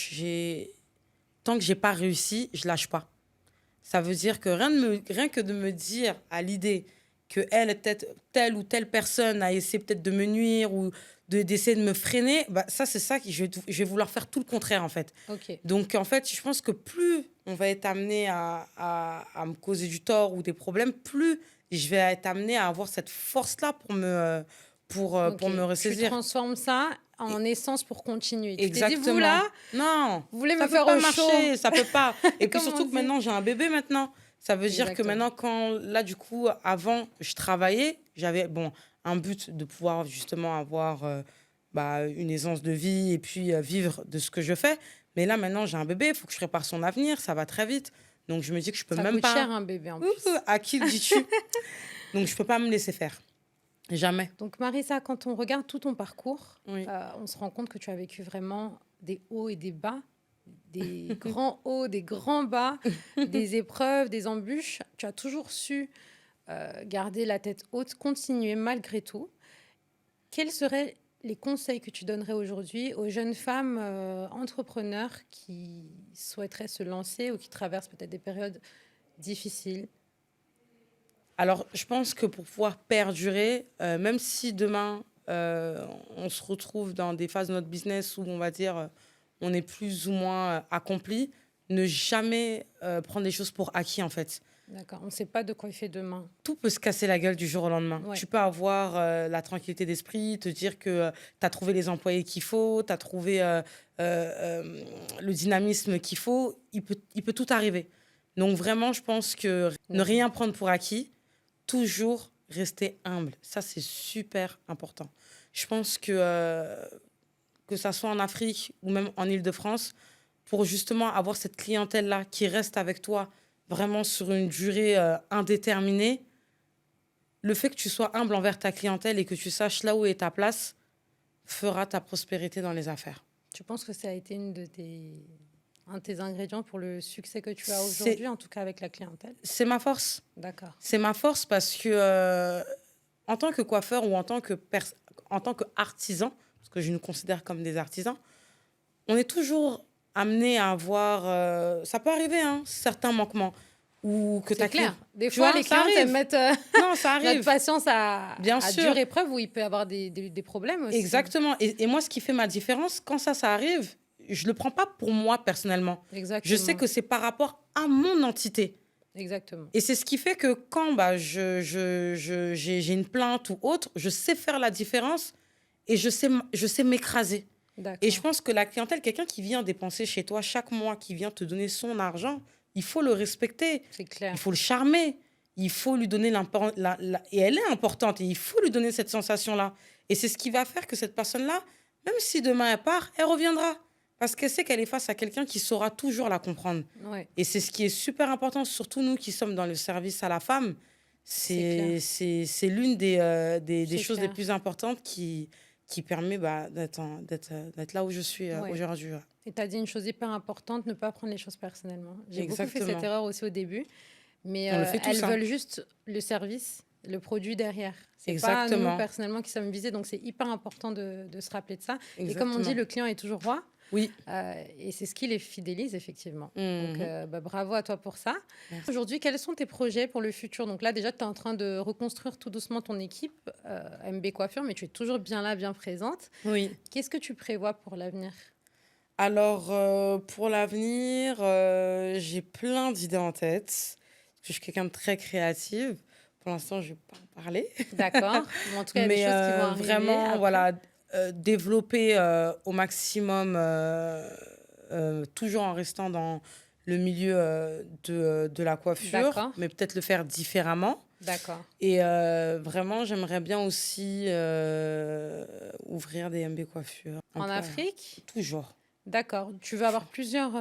tant que j'ai pas réussi, je lâche pas. Ça veut dire que rien que de me dire à l'idée que telle ou telle personne a essayé peut-être de me nuire ou d'essayer de me freiner, c'est ça que je vais vouloir faire tout le contraire, en fait. Ok. Donc, en fait, je pense que plus on va être amené à me causer du tort ou des problèmes, plus je vais être amené à avoir cette force-là pour me Tu ressaisir. transformes ça en essence pour continuer. Exactement. Tu t'es dit, vous là, non, vous voulez ça me peut faire pas au marcher, chaud. ça peut pas. Et puis Comme on surtout que dit. maintenant, j'ai un bébé maintenant. Ça veut dire que Exactement. maintenant, là, du coup, avant, je travaillais, j'avais un but de pouvoir justement avoir une aisance de vie et puis vivre de ce que je fais. Mais là, maintenant, j'ai un bébé, il faut que je prépare son avenir, ça va très vite. Donc, je me dis que je peux Ça même coûte pas... cher, un bébé, en plus. À qui le dis-tu? Donc, je peux pas me laisser faire. Jamais. Donc, Marissa, quand on regarde tout ton parcours, Oui. on se rend compte que tu as vécu vraiment des hauts et des bas, des grands hauts, des grands bas, des épreuves, des embûches. Tu as toujours su garder la tête haute, continuer malgré tout. Quels seraient les conseils que tu donnerais aujourd'hui aux jeunes femmes entrepreneurs qui souhaiteraient se lancer ou qui traversent peut-être des périodes difficiles? Alors, je pense que pour pouvoir perdurer, même si demain, on se retrouve dans des phases de notre business où on va dire, on est plus ou moins accompli, ne jamais prendre les choses pour acquis, en fait. D'accord, on ne sait pas de quoi il fait demain. Tout peut se casser la gueule du jour au lendemain. Ouais. Tu peux avoir la tranquillité d'esprit, te dire que tu as trouvé les employés qu'il faut, tu as trouvé le dynamisme qu'il faut. Il peut tout arriver. Donc vraiment, je pense que ne rien prendre pour acquis, toujours rester humble. Ça, c'est super important. Je pense que ça soit en Afrique ou même en Île-de-France, pour justement avoir cette clientèle-là qui reste avec toi vraiment sur une durée indéterminée, le fait que tu sois humble envers ta clientèle et que tu saches là où est ta place fera ta prospérité dans les affaires. Tu penses que ça a été un de tes ingrédients pour le succès que tu as aujourd'hui, en tout cas avec la clientèle? C'est ma force. D'accord. C'est ma force parce que en tant que coiffeur ou en tant qu'artisan, parce que je nous considère comme des artisans, on est toujours amené à avoir... ça peut arriver, hein, certains manquements. Ou que C'est clair. Des Tu fois, vois, les ça clients arrive. mettent Non, ça notre arrive. patience à Bien sûr. dure épreuve où il peut y avoir des problèmes aussi. Exactement. Et moi, ce qui fait ma différence, quand ça arrive, je le prends pas pour moi personnellement. Exactement. Je sais que c'est par rapport à mon entité. Exactement. Et c'est ce qui fait que quand j'ai une plainte ou autre, je sais faire la différence et je sais m'écraser. D'accord. Et je pense que la clientèle, quelqu'un qui vient dépenser chez toi chaque mois, qui vient te donner son argent, il faut le respecter. C'est clair. Il faut le charmer. Il faut lui donner l'importance. Et elle est importante. Et il faut lui donner cette sensation-là. Et c'est ce qui va faire que cette personne-là, même si demain elle part, elle reviendra. Parce qu'elle sait qu'elle est face à quelqu'un qui saura toujours la comprendre. Ouais. Et c'est ce qui est super important, surtout nous qui sommes dans le service à la femme. C'est l'une des choses les plus importantes qui permet d'être là où je suis aujourd'hui. Et tu as dit une chose hyper importante, ne pas prendre les choses personnellement. J'ai beaucoup fait Exactement. cette erreur aussi au début, mais On le fait tous, elles hein. veulent juste le service, le produit derrière. C'est pas Exactement. nous personnellement qui sommes visés, donc c'est hyper important de se rappeler de ça. Exactement. Et comme on dit, le client est toujours roi. Oui. Et c'est ce qui les fidélise, effectivement. Mhm. Donc, bravo à toi pour ça. Merci. Aujourd'hui, quels sont tes projets pour le futur? Donc là, déjà, tu es en train de reconstruire tout doucement ton équipe, MB Coiffure, mais tu es toujours bien là, bien présente. Oui. Qu'est-ce que tu prévois pour l'avenir? Alors, pour l'avenir, j'ai plein d'idées en tête. Parce que je suis quelqu'un de très créative. Pour l'instant, je ne vais pas en parler. D'accord. Mais en tout cas, il y a des choses qui vont arriver. Vraiment, après. voilà, développer au maximum, toujours en restant dans le milieu de la coiffure, D'accord. mais peut-être le faire différemment. D'accord. Et vraiment, j'aimerais bien aussi ouvrir des MB coiffures. En Afrique? Toujours. D'accord. Tu veux avoir plusieurs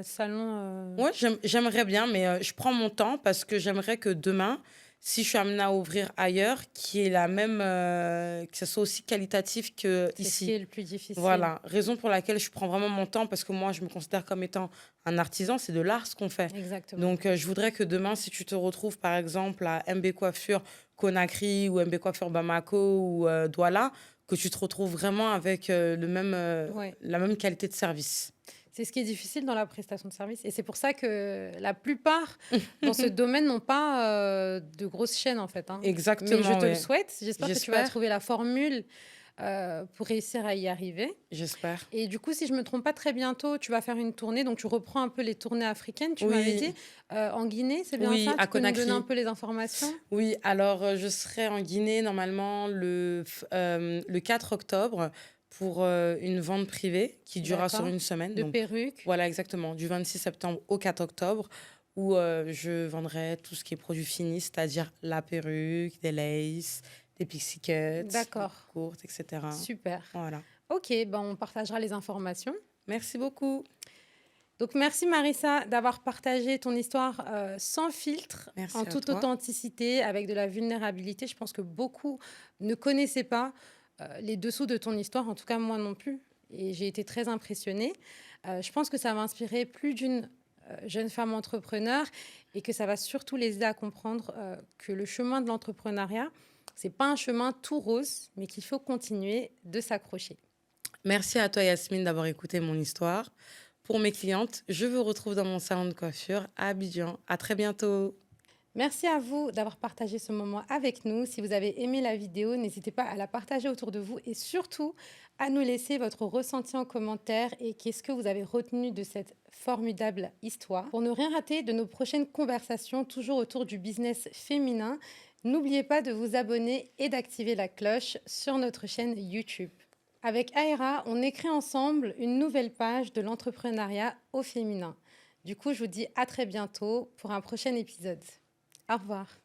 salons Oui, j'aimerais bien, mais je prends mon temps parce que j'aimerais que demain, si je suis amenée à ouvrir ailleurs, qu'il y ait la même, que ce soit aussi qualitatif C'est ce qui qu'ici. est le plus difficile. Voilà, raison pour laquelle je prends vraiment mon temps parce que moi, je me considère comme étant un artisan, c'est de l'art ce qu'on fait. Exactement. Donc, je voudrais que demain, si tu te retrouves par exemple à MB Coiffure Conakry ou MB Coiffure Bamako ou Douala, que tu te retrouves vraiment avec Ouais. la même qualité de service. C'est ce qui est difficile dans la prestation de service. Et c'est pour ça que la plupart dans ce domaine n'ont pas de grosses chaînes, en fait. Hein. Exactement. Mais je te le ouais. souhaite. J'espère que tu vas J'espère. trouver la formule pour réussir à y arriver. J'espère. Et du coup, si je ne me trompe pas, très bientôt, tu vas faire une tournée. Donc, tu reprends un peu les tournées africaines, tu Oui. m'avais dit. En Guinée, c'est bien Oui, ça? à Tu peux nous Conakry. donner un peu les informations? Oui, alors je serai en Guinée normalement le 4 octobre pour une vente privée qui durera sur D'accord. une semaine. De Donc, perruques? voilà, exactement, du 26 septembre au 4 octobre, où je vendrai tout ce qui est produit fini, c'est-à-dire la perruque, des laces, des pixie cuts, D'accord. des courtes, etc. Super. Voilà. Ok, ben on partagera les informations. Merci beaucoup. Donc, merci Marissa d'avoir partagé ton histoire sans filtre, Merci en à toute toi. authenticité, avec de la vulnérabilité. Je pense que beaucoup ne connaissaient pas les dessous de ton histoire, en tout cas moi non plus. Et j'ai été très impressionnée. Je pense que ça va inspirer plus d'une jeune femme entrepreneur et que ça va surtout les aider à comprendre que le chemin de l'entrepreneuriat, c'est pas un chemin tout rose, mais qu'il faut continuer de s'accrocher. Merci à toi, Yasmine, d'avoir écouté mon histoire. Pour mes clientes, je vous retrouve dans mon salon de coiffure à Abidjan. À très bientôt. Merci à vous d'avoir partagé ce moment avec nous. Si vous avez aimé la vidéo, n'hésitez pas à la partager autour de vous et surtout à nous laisser votre ressenti en commentaire et qu'est-ce que vous avez retenu de cette formidable histoire. Pour ne rien rater de nos prochaines conversations, toujours autour du business féminin, n'oubliez pas de vous abonner et d'activer la cloche sur notre chaîne YouTube. Avec Aira, on écrit ensemble une nouvelle page de l'entrepreneuriat au féminin. Du coup, je vous dis à très bientôt pour un prochain épisode. Au revoir.